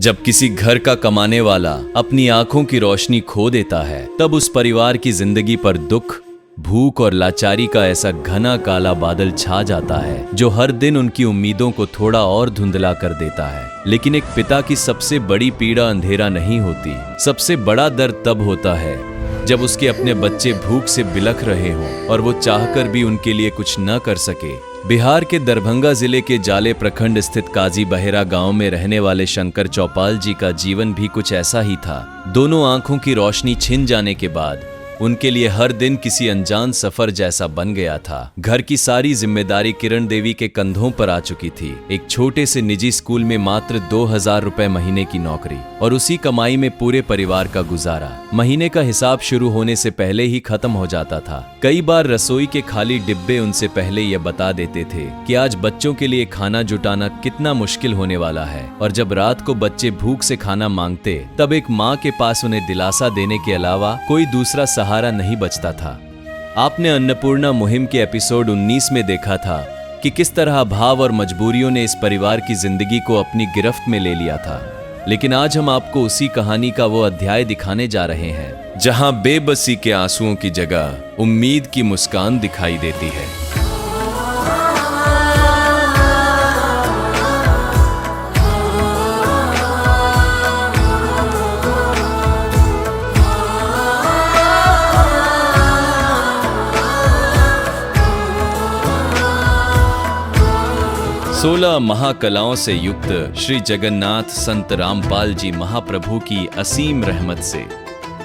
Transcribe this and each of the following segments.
जब किसी घर का कमाने वाला अपनी आंखों की रोशनी खो देता है, तब उस परिवार की जिंदगी पर दुख, भूख और लाचारी का ऐसा घना काला बादल छा जाता है जो हर दिन उनकी उम्मीदों को थोड़ा और धुंधला कर देता है। लेकिन एक पिता की सबसे बड़ी पीड़ा अंधेरा नहीं होती। सबसे बड़ा दर्द तब होता है जब उसके अपने बच्चे भूख से बिलख रहे हों और वो चाहकर भी उनके लिए कुछ न कर सके। बिहार के दरभंगा जिले के जाले प्रखंड स्थित काजी बहेरा गांव में रहने वाले शंकर चौपाल जी का जीवन भी कुछ ऐसा ही था। दोनों आंखों की रोशनी छिन जाने के बाद उनके लिए हर दिन किसी अनजान सफर जैसा बन गया था। घर की सारी जिम्मेदारी किरण देवी के कंधों पर आ चुकी थी। एक छोटे से निजी स्कूल में मात्र 2000 रुपए महीने की नौकरी और उसी कमाई में पूरे परिवार का गुजारा। महीने का हिसाब शुरू होने से पहले ही खत्म हो जाता था। कई बार रसोई के खाली डिब्बे उनसे पहले ये बता देते थे कि आज बच्चों के लिए खाना जुटाना कितना मुश्किल होने वाला है। और जब रात को बच्चे भूख से खाना मांगते, तब एक माँ के पास उन्हें दिलासा देने के अलावा कोई दूसरा सहारा नहीं बचता था। आपने अन्नपूर्णा मुहिम के एपिसोड 19 में देखा था कि किस तरह भाव और मजबूरियों ने इस परिवार की जिंदगी को अपनी गिरफ्त में ले लिया था। लेकिन आज हम आपको उसी कहानी का वो अध्याय दिखाने जा रहे हैं जहां बेबसी के आंसुओं की जगह उम्मीद की मुस्कान दिखाई देती है। 16 महाकलाओं से युक्त श्री जगन्नाथ संत रामपाल जी महाप्रभु की असीम रहमत से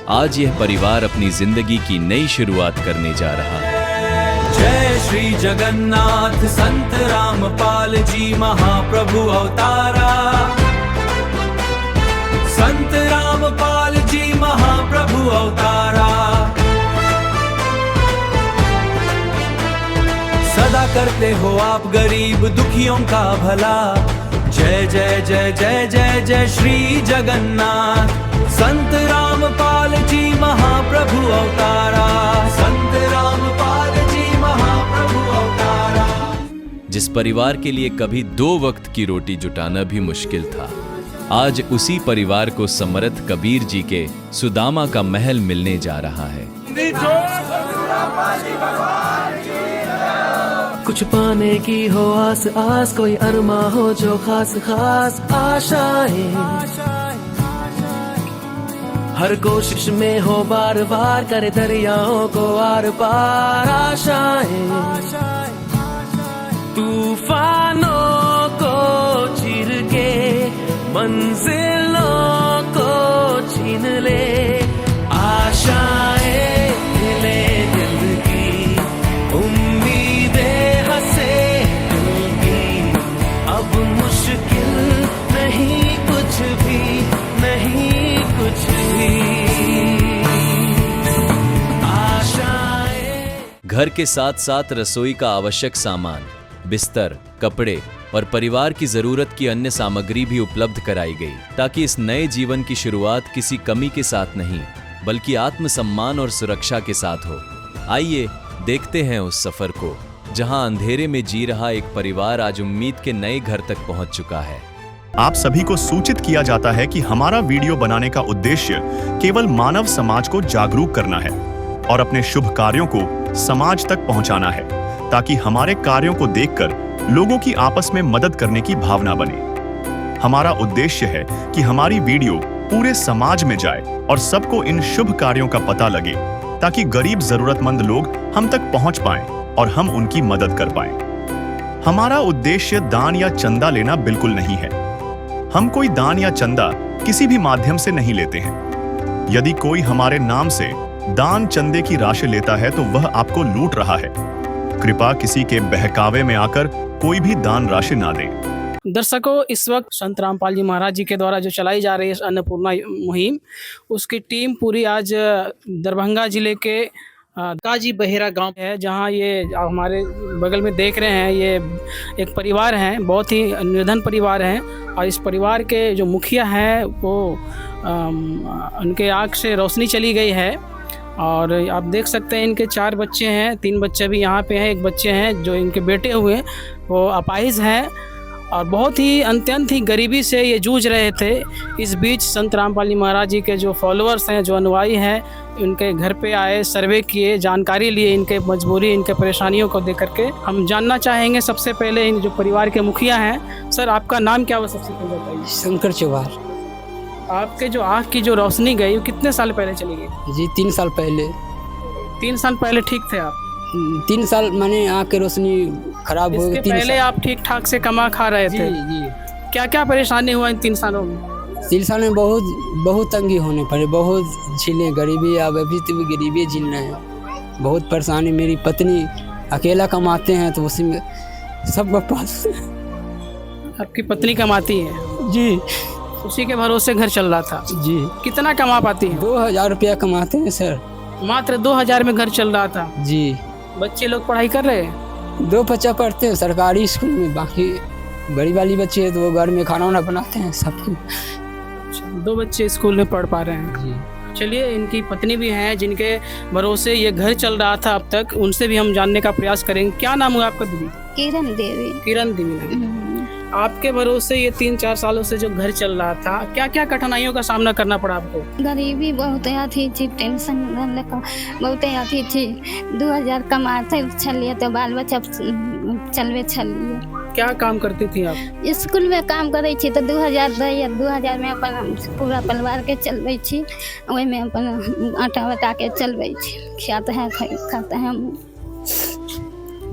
आज यह परिवार अपनी जिंदगी की नई शुरुआत करने जा रहा है। जय श्री जगन्नाथ संत रामपाल जी महाप्रभु अवतारा। संत रामपाल जी महाप्रभु अवतारा। सदा करते हो आप गरीब दुखियों का भला। जय जय जय जय जय जय श्री जगन्नाथ संत रामपाल जी महाप्रभु अवतारा। संत रामपाल जी महाप्रभु अवतारा। जिस परिवार के लिए कभी 2 वक्त की रोटी जुटाना भी मुश्किल था, आज उसी परिवार को समर्थ कबीर जी के सुदामा का महल मिलने जा रहा है। कुछ पाने की हो आस आस, कोई अरमा हो जो खास खास आशाएं। हर कोशिश में हो बार बार, करे दरियाओं को आर पार आशाएं। तूफानों को चीर के मंजिलों को छीन ले आशाएं। ले दिल की उम्मीदें हंसे दिल की। अब मुश्किल नहीं कुछ भी, नहीं कुछ भी आशाएं। घर के साथ साथ रसोई का आवश्यक सामान, बिस्तर, कपड़े और परिवार की जरूरत की अन्य सामग्री भी उपलब्ध कराई गई ताकि इस नए जीवन की शुरुआत किसी कमी के साथ नहीं बल्कि आत्मसम्मान और सुरक्षा के साथ हो। आइए देखते हैं उस सफर को जहां अंधेरे में जी रहा एक परिवार आज उम्मीद के नए घर तक पहुंच चुका है। आप सभी को सूचित किया जाता है कि हमारा वीडियो बनाने का उद्देश्य केवल मानव समाज को जागरूक करना है और अपने शुभ कार्यों को समाज तक पहुंचाना है ताकि हमारे कार्यों को देखकर लोगों की आपस में मदद करने की भावना बने। हमारा उद्देश्य है कि हमारी वीडियो पूरे समाज में जाए और सबको इन शुभ कार्यों का पता लगे ताकि गरीब जरूरतमंद लोग हम तक पहुंच पाएं और हम उनकी मदद कर पाएं। हमारा उद्देश्य दान या चंदा लेना बिल्कुल नहीं है। हम कोई दान या चंदा किसी भी माध्यम से नहीं लेते हैं। यदि कोई हमारे नाम से दान चंदे की राशि लेता है तो वह आपको लूट रहा है। कृपया किसी के बहकावे में आकर कोई भी दान राशि ना दे। दर्शकों, इस वक्त संत रामपाल जी महाराज जी के द्वारा जो चलाई जा रही है अन्नपूर्णा मुहिम, उसकी टीम पूरी आज दरभंगा जिले के काजी बहेरा गांव है, जहां ये हमारे बगल में देख रहे हैं, ये एक परिवार हैं, बहुत ही निर्धन परिवार हैं। और इस परिवार के जो मुखिया हैं वो उनके आँख से रोशनी चली गई है। और आप देख सकते हैं इनके 4 बच्चे हैं, 3 बच्चे भी यहाँ पे हैं, एक बच्चे हैं जो इनके बेटे हुए वो अपाहिज हैं। और बहुत ही अत्यंत ही गरीबी से ये जूझ रहे थे। इस बीच संत रामपाल जी महाराज जी के जो फॉलोअर्स हैं, जो अनुयायी हैं, इनके घर पे आए, सर्वे किए, जानकारी लिए, इनके मजबूरी, इनके परेशानियों को देख करके। हम जानना चाहेंगे सबसे पहले इन जो परिवार के मुखिया हैं। सर, आपका नाम क्या हुआ सबसे पहले बताइए। शंकर चौहान आपके जो आँख की जो रोशनी गई वो कितने साल पहले चली गई? जी 3 साल पहले। 3 साल पहले ठीक थे आप? 3 साल मैंने आँख की रोशनी खराब हो इसके गई। पहले आप ठीक ठाक से कमा खा रहे जी थे? जी। क्या क्या परेशानी हुआ इन 3 सालों में? 3 साल में बहुत तंगी होने पड़े, बहुत झीलें गरीबी। अब अभी तो भी गरीबी झील रहे हैं, बहुत परेशानी। मेरी पत्नी अकेला कमाते हैं तो उसी में सबका पास। आपकी पत्नी कमाती है? जी उसी के भरोसे घर चल रहा था? जी। कितना कमा पाती है? 2000 रुपया कमाते हैं सर। मात्र 2000 में घर चल रहा था? जी। बच्चे लोग पढ़ाई कर रहे हैं? 2 बच्चा पढ़ते हैं सरकारी स्कूल में, बाकी बड़ी वाली बच्ची है तो वो घर में खाना वाना बनाते हैं सबको। 2 बच्चे स्कूल में पढ़ पा रहे हैं। जी। चलिए, इनकी पत्नी भी हैं जिनके भरोसे ये घर चल रहा था अब तक, उनसे भी हम जानने का प्रयास करेंगे। क्या नाम हुआ आपका दीदी? किरण देवी। किरण देवी। आपके भरोसे ये 3-4 सालों से जो घर चल रहा था, क्या क्या कठिनाइयों का सामना करना पड़ा आपको? गरीबी बहुत आती थी, टेंशन बहुत आती थी। 2000 कमाते छलिए तो बाल बच्चा चलवे छलिए। क्या काम करती थी आप? स्कूल में काम करे छी तो 2000 दैए, 2000 में अपन पूरा परिवार के चलबै छी, ओहि में अपन आटा बता के चलबै छी, खाते हैं खाते हैं।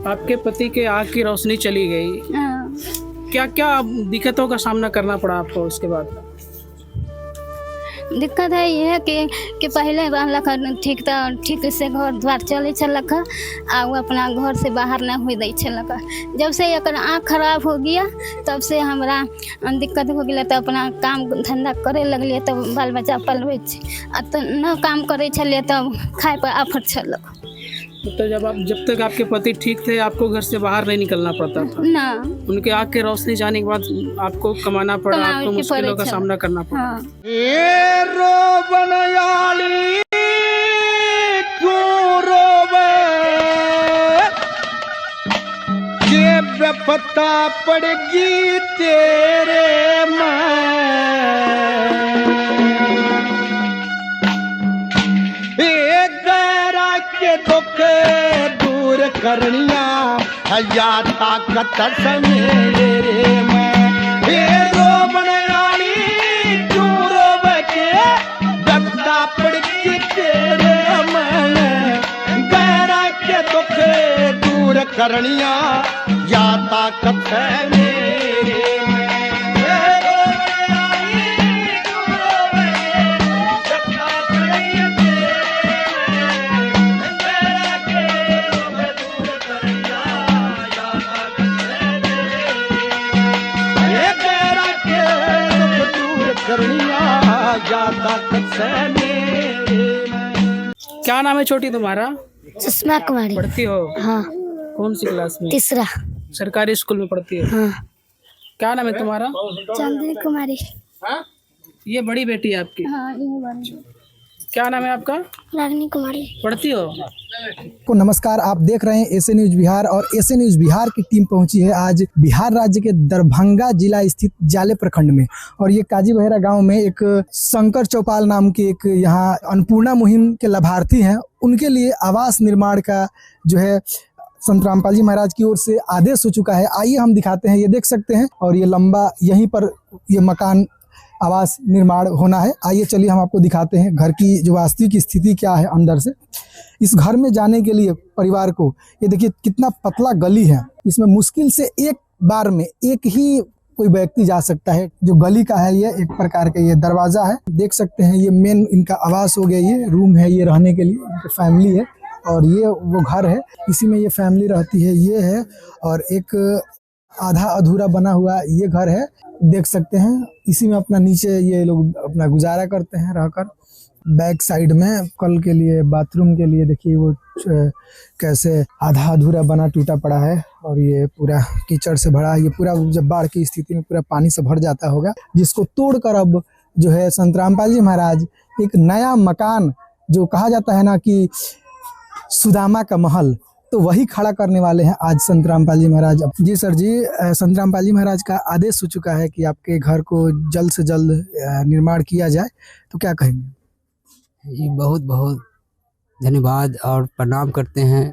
आपके पति के आँख की रोशनी चली गई, हाँ। क्या क्या दिक्कतों का सामना करना पड़ा आपको उसके बाद? दिक्कत है ये कि पहले रहलक ठीक था, ठीक से घर द्वार चले छलक, आ वो अपना घर से बाहर न हुई दै छलक। जब से एक आँख खराब हो गया तब से हमरा दिक्कत हो गया, तो अपना काम धंधा करे लगलिए, तब बाल बच्चा पलबै छी। आ तो न काम करे छलिए तब खाए पर आफत छलक। तो जब तक आपके पति ठीक थे आपको घर से बाहर नहीं निकलना पड़ता था? ना। उनके आँख की रोशनी जाने के बाद आपको कमाना पड़ा, आपको मुश्किलों का सामना करना पड़ा। हाँ। पता पड़गी तेरे गैरा के दुख दूर करनिया या ताकत मेरे में रो बनयाली क्यों रोवे के पता पड़गी तेरे में गैरा के दुख दूर करनिया या ताकत है मेरे में। क्या नाम है छोटी तुम्हारा? सुषमा कुमारी। पढ़ती हो? हाँ। कौन सी क्लास में? 3रा। सरकारी स्कूल में पढ़ती है? हाँ। क्या नाम है तुम्हारा? चांदनी कुमारी। ये बड़ी बेटी है आपकी? हाँ, ये बड़ी। क्या नाम है आपका? रागनी कुमारी। पढ़ती हो? को नमस्कार, आप देख रहे हैं एसए न्यूज बिहार और एसए न्यूज बिहार की टीम पहुंची है आज बिहार राज्य के दरभंगा जिला स्थित जाले प्रखंड में। और ये काजी बहेरा गांव में एक शंकर चौपाल नाम के एक यहाँ अन्नपूर्णा मुहिम के लाभार्थी हैं, उनके लिए आवास निर्माण का जो है संत रामपाल जी महाराज की ओर से आदेश हो चुका है। आइए हम दिखाते हैं, ये देख सकते हैं। और ये लंबा यहीं पर ये मकान आवास निर्माण होना है। आइए चलिए हम आपको दिखाते हैं घर की जो वास्तविक स्थिति क्या है अंदर से। इस घर में जाने के लिए परिवार को, ये देखिए कितना पतला गली है, इसमें मुश्किल से एक बार में एक ही कोई व्यक्ति जा सकता है। जो गली का है ये एक प्रकार का ये दरवाजा है, देख सकते हैं। ये मेन इनका आवास हो गया, ये रूम है, ये रहने के लिए फैमिली है। और ये वो घर है, इसी में ये फैमिली रहती है, ये है। और एक आधा अधूरा बना हुआ ये घर है, देख सकते हैं। इसी में अपना नीचे ये लोग अपना गुजारा करते हैं रहकर। बैक साइड में कल के लिए बाथरूम के लिए देखिए वो कैसे आधा अधूरा बना टूटा पड़ा है। और ये पूरा कीचड़ से भरा, ये पूरा जब बाढ़ की स्थिति में पूरा पानी से भर जाता होगा, जिसको तोड़कर अब जो है संत रामपाल जी महाराज एक नया मकान, जो कहा जाता है ना कि सुदामा का महल, तो वही खड़ा करने वाले हैं आज संत रामपाल जी महाराज। जी सर जी, संत रामपाल जी महाराज का आदेश हो चुका है कि आपके घर को जल्द से जल्द निर्माण किया जाए, तो क्या कहेंगे? जी बहुत बहुत धन्यवाद और प्रणाम करते हैं।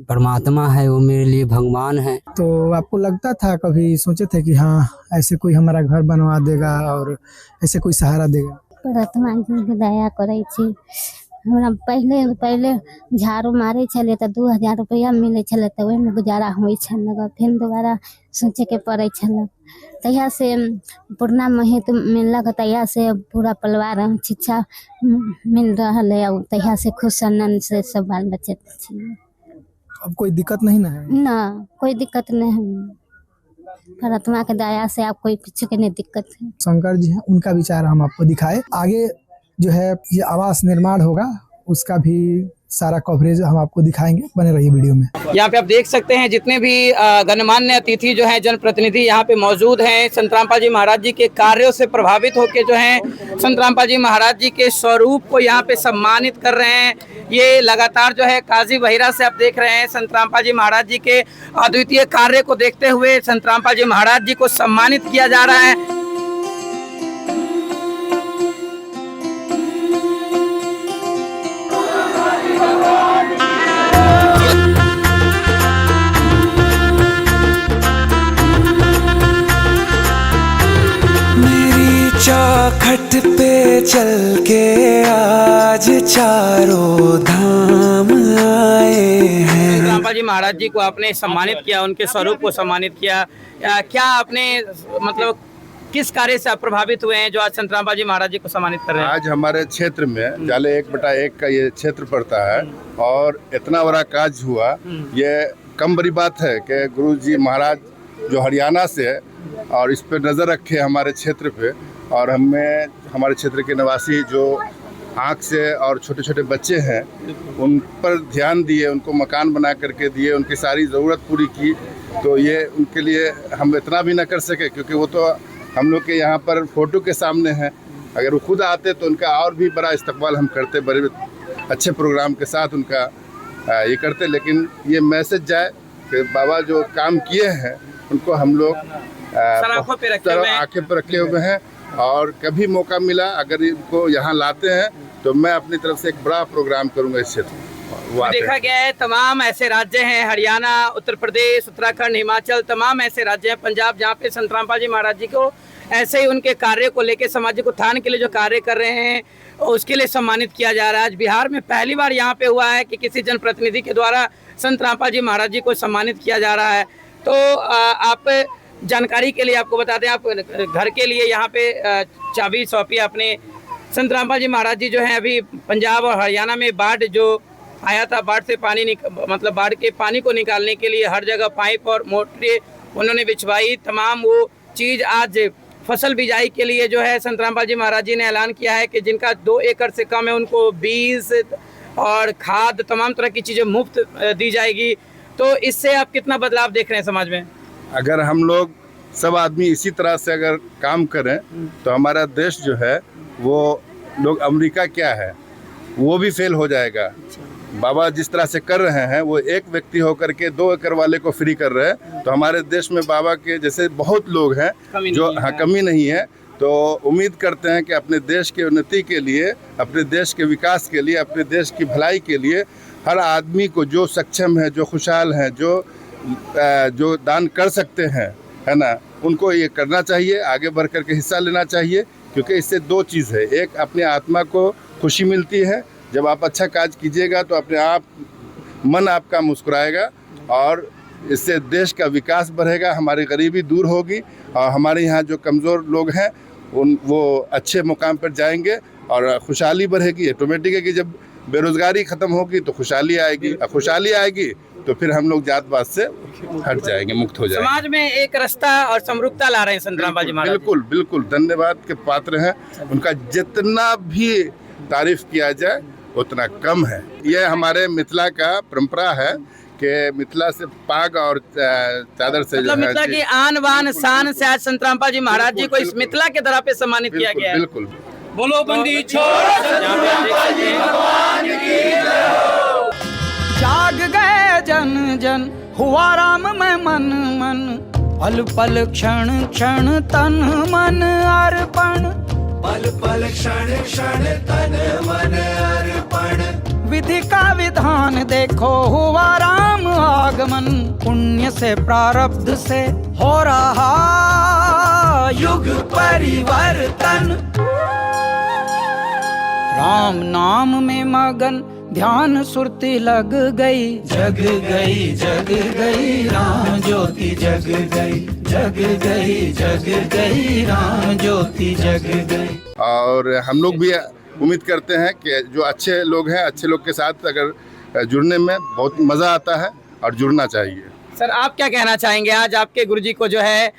परमात्मा है, वो मेरे लिए भगवान है। तो आपको लगता था, कभी सोचे थे कि हाँ ऐसे कोई हमारा घर बनवा देगा और ऐसे कोई सहारा देगा? परमात्मा जी के दया करे छी। हमरा पहले झाड़ू मारे छले तो 2000 रुपया मिले छले, तो ओहिमे गुजारा होइ छल। फिर दोबारा सोचे के पड़े छल, तहिया से पूर्णा महित मिलक, तहिया से पूरा परिवार शिक्षा मिल रहा है, तहिया से खुश आनंद से सब बाल बच्चे छी। अब कोई दिक्कत नहीं ना है? ना कोई दिक्कत नहीं है, परमात्मा के दया से आप कोई कुछ के नहीं दिक्कत है। शंकर जी हैं, उनका विचार हम आपको दिखाए। आगे जो है ये आवास निर्माण होगा, उसका भी सारा कवरेज हम आपको दिखाएंगे, बने रहिए वीडियो में। यहाँ पे आप देख सकते हैं जितने भी गणमान्य अतिथि जो हैं, जनप्रतिनिधि यहाँ पे मौजूद हैं, संत रामपाल जी महाराज जी के कार्यों से प्रभावित होकर जो हैं संत रामपाल जी महाराज जी के स्वरूप को यहाँ पे सम्मानित कर रहे हैं। ये लगातार जो है काजी बहिरा से आप देख रहे हैं संत रामपाल जी महाराज जी के अद्वितीय कार्य को देखते हुए संत रामपाल जी महाराज जी को सम्मानित किया जा रहा है। चौखट पे चल के आज चारों धाम आए हैं। रामपाल जी महाराज जी को आपने सम्मानित किया, उनके स्वरूप को सम्मानित किया, क्या आपने मतलब किस कार्य से आप प्रभावित हुए हैं जो आज संत रामपाल जी महाराज जी को सम्मानित कर रहे हैं? आज हमारे क्षेत्र में जाले 1/1 का ये क्षेत्र पड़ता है और इतना बड़ा काज हुआ, ये कम बड़ी बात है कि गुरु जी महाराज जो हरियाणा से है और इस पर नज़र रखे हमारे क्षेत्र पे, और हमें हमारे क्षेत्र के निवासी जो आँख से और छोटे छोटे बच्चे हैं उन पर ध्यान दिए, उनको मकान बना करके दिए, उनकी सारी ज़रूरत पूरी की। तो ये उनके लिए हम इतना भी ना कर सके, क्योंकि वो तो हम लोग के यहाँ पर फ़ोटो के सामने हैं। अगर वो खुद आते तो उनका और भी बड़ा इस्तकबाल हम करते, बड़े अच्छे प्रोग्राम के साथ उनका ये करते। लेकिन ये मैसेज जाए कि बाबा जो काम किए हैं उनको हम लोग आंखों पे रखे हुए हैं, और कभी मौका मिला अगर इनको यहाँ लाते हैं तो मैं अपनी तरफ से एक बड़ा प्रोग्राम करूँगा इस क्षेत्र में। देखा गया है तमाम ऐसे राज्य हैं, हरियाणा, उत्तर प्रदेश, उत्तराखंड, हिमाचल, तमाम ऐसे राज्य हैं, पंजाब, जहाँ पे संत रामपाल जी महाराज जी को ऐसे ही उनके कार्य को लेकर, सामाजिक उत्थान के लिए जो कार्य कर रहे हैं उसके लिए सम्मानित किया जा रहा है। आज बिहार में पहली बार यहाँ पे हुआ है कि किसी जनप्रतिनिधि के द्वारा संत रामपाल जी महाराज जी को सम्मानित किया जा रहा है। तो आप जानकारी के लिए आपको बता दें, आप घर के लिए यहाँ पे चाबी सौंपी अपने। संत रामपाल जी महाराज जी जो हैं अभी पंजाब और हरियाणा में बाढ़ जो आया था, बाढ़ से पानी मतलब बाढ़ के पानी को निकालने के लिए हर जगह पाइप और मोटरें उन्होंने बिछवाई। तमाम वो चीज़ आज फसल बिजाई के लिए जो है संत रामपाल जी महाराज जी ने ऐलान किया है कि जिनका 2 एकड़ से कम है उनको बीज और खाद, तमाम तरह की चीज़ें मुफ्त दी जाएगी। तो इससे आप कितना बदलाव देख रहे हैं समाज में? अगर हम लोग सब आदमी इसी तरह से अगर काम करें तो हमारा देश जो है वो लोग अमेरिका क्या है वो भी फेल हो जाएगा। बाबा जिस तरह से कर रहे हैं, वो एक व्यक्ति होकर के 2 एकड़ वाले को फ्री कर रहे हैं। तो हमारे देश में बाबा के जैसे बहुत लोग हैं जो कमी नहीं है। तो उम्मीद करते हैं कि अपने देश के उन्नति के लिए, अपने देश के विकास के लिए, अपने देश की भलाई के लिए हर आदमी को जो सक्षम है, जो खुशहाल हैं, जो दान कर सकते हैं, है ना, उनको ये करना चाहिए, आगे बढ़ कर के हिस्सा लेना चाहिए। क्योंकि इससे 2 चीज़ है, एक अपने आत्मा को खुशी मिलती है, जब आप अच्छा काज कीजिएगा तो अपने आप मन आपका मुस्कुराएगा और इससे देश का विकास बढ़ेगा, हमारी गरीबी दूर होगी और हमारे यहाँ जो कमज़ोर लोग हैं वो अच्छे मुकाम पर जाएंगे और खुशहाली बढ़ेगी। ऑटोमेटिक है कि जब बेरोज़गारी ख़त्म होगी तो खुशहाली आएगी, और खुशहाली आएगी तो फिर हम लोग जात पात से हट जाएंगे, मुक्त हो जाएंगे। समाज में एक रास्ता और समरूपता ला रहे हैं संत रामपाल जी महाराज। बिल्कुल बिल्कुल धन्यवाद के पात्र हैं। उनका जितना भी तारीफ किया जाए उतना कम है। ये हमारे मिथिला का परंपरा है कि मिथिला से पाग और चादर से मतलब मिथिला की आन बान शान से आज संत रामपाल जी महाराज जी को इस मिथिला के दरा पे सम्मानित किया गया है। बिल्कुल। बोलो बंदी छोड़, जाग गए जन जन हुआ राम में मन मन पल पल क्षण क्षण तन मन अर्पण पल पल क्षण क्षण तन मन अर्पण विधि का विधान देखो हुआ राम आगमन पुण्य से प्रारब्ध से हो रहा युग परिवर्तन राम नाम में मगन ध्यान सुरती लग गई जग गई राम ज्योति जग गई राम ज्योति जग गई। और हम लोग भी उम्मीद करते हैं कि जो अच्छे लोग हैं अच्छे लोग के साथ अगर जुड़ने में बहुत मज़ा आता है और जुड़ना चाहिए। सर आप क्या कहना चाहेंगे, आज आपके गुरुजी को जो है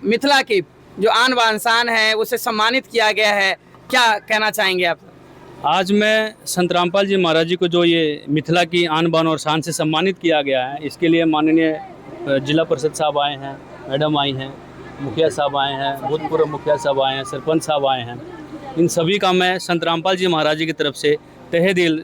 मिथिला की जो आन बान शान है उसे सम्मानित किया गया है, क्या कहना चाहेंगे आप? आज मैं संत रामपाल जी महाराज जी को जो ये मिथिला की आन बान और शान से सम्मानित किया गया है, इसके लिए माननीय जिला परिषद साहब आए हैं, मैडम आई हैं, मुखिया साहब आए हैं, भूतपूर्व मुखिया साहब आए हैं, सरपंच साहब आए हैं, इन सभी का मैं संत रामपाल जी महाराज जी की तरफ से तहे दिल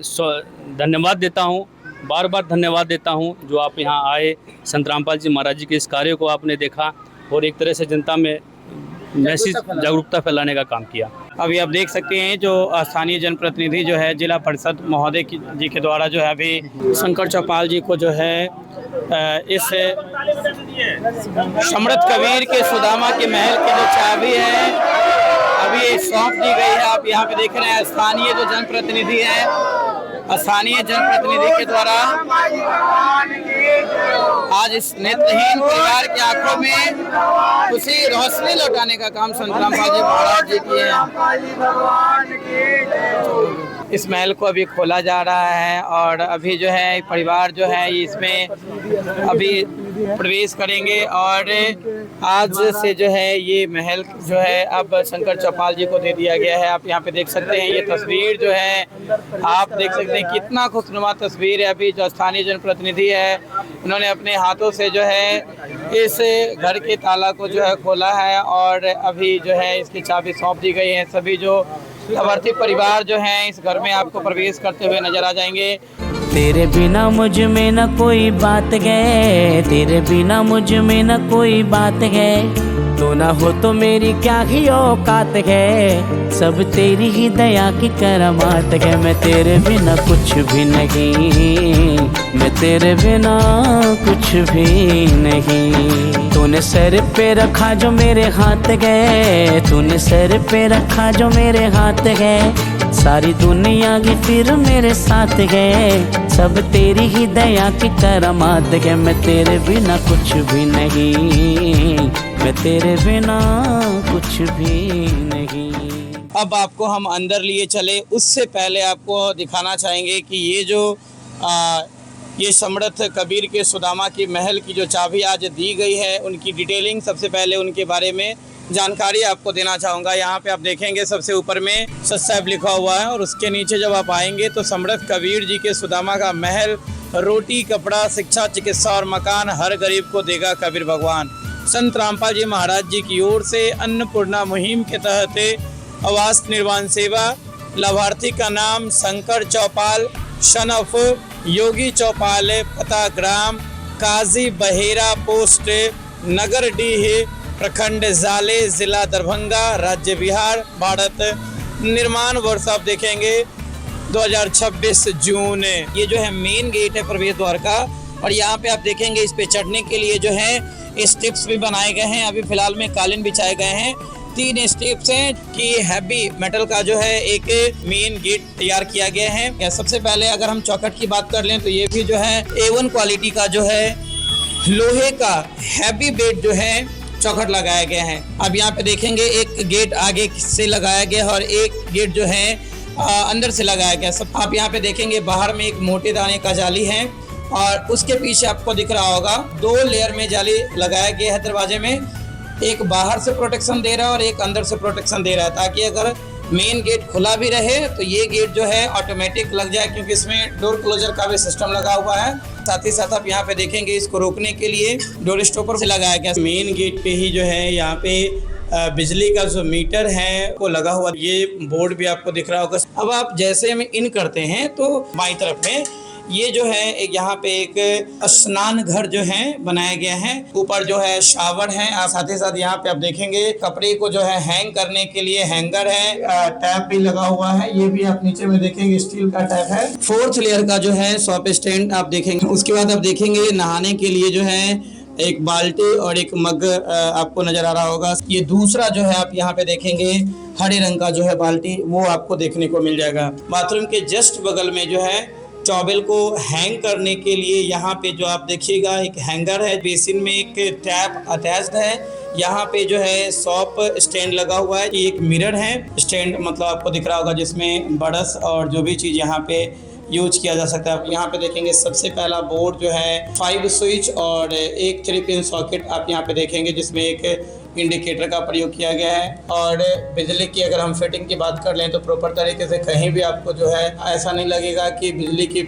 धन्यवाद देता हूँ, बार बार धन्यवाद देता हूँ जो आप यहाँ आए, संत रामपाल जी महाराज जी के इस कार्य को आपने देखा और एक तरह से जनता में मैसेज जागरूकता फैलाने का काम किया। अभी आप देख सकते हैं जो स्थानीय जनप्रतिनिधि जो है जिला परिषद महोदय जी के द्वारा जो है अभी शंकर चौपाल जी को जो है इस समृद्ध कबीर के सुदामा के महल की जो चाबी है अभी सौंप दी गई है। आप यहाँ पे देख रहे हैं स्थानीय जो जनप्रतिनिधि है, स्थानीय जनप्रतिनिधि के द्वारा आज इस नेत्रहीन परिवार की आंखों में खुशी रोशनी लौटाने का काम संत रामपाल जी महाराज जी किए हैं। इस महल को अभी खोला जा रहा है और अभी जो है परिवार जो है इसमें अभी प्रवेश करेंगे और आज से जो है ये महल जो है अब शंकर चौपाल जी को दे दिया गया है। आप यहाँ पे देख सकते हैं ये तस्वीर जो है, आप देख सकते हैं कितना खुशनुमा तस्वीर है। अभी जो स्थानीय जनप्रतिनिधि है उन्होंने अपने हाथों से जो है इस घर के ताला को जो है खोला है और अभी जो है इसकी चाबी सौंप दी गई है। सभी जो लाभार्थी परिवार जो हैं इस घर में आपको प्रवेश करते हुए नजर आ जाएंगे। तेरे बिना मुझ में न कोई बात है, तेरे बिना मुझ में न कोई बात है, तो ना हो तो मेरी क्या ही औकात है, सब तेरी ही दया की करामात है। मैं तेरे बिना कुछ भी नहीं, मैं तेरे बिना कुछ भी नहीं। तूने सर पे रखा जो मेरे हाथ गए, तूने सर पे रखा जो मेरे हाथ गए, सारी दुनिया की फिर मेरे साथ गए, सब तेरी ही दया की करामात है। मैं तेरे बिना कुछ भी नहीं, मैं तेरे बिना कुछ भी नहीं। अब आपको हम अंदर लिए चले, उससे पहले आपको दिखाना चाहेंगे कि ये जो ये समृद्ध कबीर के सुदामा की महल की जो चाबी आज दी गई है उनकी डिटेलिंग सबसे पहले उनके बारे में जानकारी आपको देना चाहूँगा। यहाँ पे आप देखेंगे सबसे ऊपर में सच साहब लिखा हुआ है और उसके नीचे जब आप आएंगे तो समृद्ध कबीर जी के सुदामा का महल, रोटी कपड़ा शिक्षा चिकित्सा और मकान हर गरीब को देगा कबीर भगवान। संत रामपाल जी महाराज जी की ओर से अन्नपूर्णा मुहिम के तहत आवास निर्माण सेवा, लाभार्थी का नाम शंकर चौपाल, शनफ योगी चौपाल, पता ग्राम काजी बहेरा, पोस्ट नगरडीह, प्रखंड जाले, जिला दरभंगा, राज्य बिहार, भारत। निर्माण वर्ष आप देखेंगे 2026 जून। ये जो है मेन गेट है प्रवेश द्वार का और यहाँ पे आप देखेंगे इस पे चढ़ने के लिए जो है स्टेप्स भी बनाए गए हैं। अभी फिलहाल में कालीन बिछाए गए हैं। 3 स्टेप्स हैं कि हैवी मेटल का जो है एक मेन गेट तैयार किया गया है। सबसे पहले अगर हम चौखट की बात कर लें तो ये भी जो है A1 क्वालिटी का जो है लोहे का हैवी बेड जो है चौखट लगाया गया है। अब यहाँ पे देखेंगे एक गेट आगे से लगाया गया और एक गेट जो है अंदर से लगाया गया। सब आप यहाँ पे देखेंगे बाहर में एक मोटे दाने का जाली है और उसके पीछे आपको दिख रहा होगा 2 लेयर में जाली लगाया गया है दरवाजे में। एक बाहर से प्रोटेक्शन दे रहा है और एक अंदर से प्रोटेक्शन दे रहा है ताकि अगर मेन गेट खुला भी रहे तो ये गेट जो है ऑटोमेटिक लग जाए क्योंकि इसमें डोर क्लोजर का भी सिस्टम लगा हुआ है। साथ ही साथ आप यहाँ पे देखेंगे इसको रोकने के लिए डोर स्टॉपर से लगाया गया। मेन गेट पे ही जो है यहाँ पे बिजली का जो मीटर है वो लगा हुआ, ये बोर्ड भी आपको दिख रहा होगा। अब आप जैसे में इन करते हैं तो बाईं तरफ में ये जो है एक यहाँ पे एक स्नान घर जो है बनाया गया है। ऊपर जो है शावर है और साथ ही साथ यहाँ पे आप देखेंगे कपड़े को जो है हैंग करने के लिए हैंगर है, टैप भी लगा हुआ है। ये भी आप नीचे में देखेंगे स्टील का टैप है। 4th लेयर का जो है शॉप स्टैंड आप देखेंगे। उसके बाद आप देखेंगे नहाने के लिए जो है एक बाल्टी और एक मग आपको नजर आ रहा होगा। ये दूसरा जो है आप यहाँ पे देखेंगे हरे रंग का जो है बाल्टी, वो आपको देखने को मिल जाएगा। बाथरूम के जस्ट बगल में जो है टॉवेल को हैंग करने के लिए यहाँ पे जो आप देखिएगा एक हैंगर है। बेसिन में एक टैप अटैच्ड है। यहाँ पे जो है सॉप स्टैंड लगा हुआ है। ये एक मिरर है स्टैंड, मतलब आपको दिख रहा होगा, जिसमें ब्रश और जो भी चीज़ यहाँ पे यूज किया जा सकता है। आप यहाँ पे देखेंगे सबसे पहला बोर्ड जो है 5 स्विच और एक 3 पिन सॉकेट आप यहाँ पे देखेंगे, जिसमें एक इंडिकेटर का प्रयोग किया गया है। और बिजली की अगर हम फिटिंग की बात कर लें तो प्रॉपर तरीके से कहीं भी आपको जो है ऐसा नहीं लगेगा कि बिजली की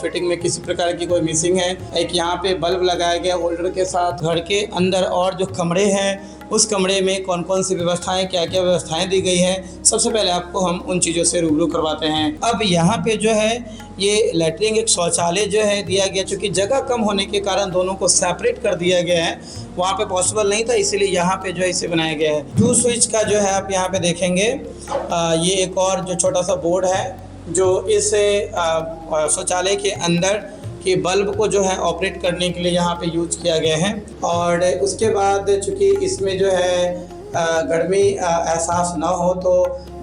फिटिंग में किसी प्रकार की कोई मिसिंग है। एक यहाँ पे बल्ब लगाया गया होल्डर के साथ। घर के अंदर और जो कमरे हैं उस कमरे में कौन कौन सी व्यवस्थाएं, क्या क्या व्यवस्थाएं दी गई है, सबसे पहले आपको हम उन चीज़ों से रूबरू करवाते हैं। अब यहाँ पे जो है ये लैट्रिन एक शौचालय जो है दिया गया, चूँकि जगह कम होने के कारण दोनों को सेपरेट कर दिया गया है। वहाँ पे पॉसिबल नहीं था, इसीलिए यहाँ पे जो है इसे बनाया गया है। 2 स्विच का जो है आप यहाँ पे देखेंगे ये एक और जो छोटा सा बोर्ड है जो इस शौचालय के अंदर कि बल्ब को जो है ऑपरेट करने के लिए यहाँ पे यूज किया गया है। और उसके बाद चूँकि इसमें जो है गर्मी एहसास ना हो तो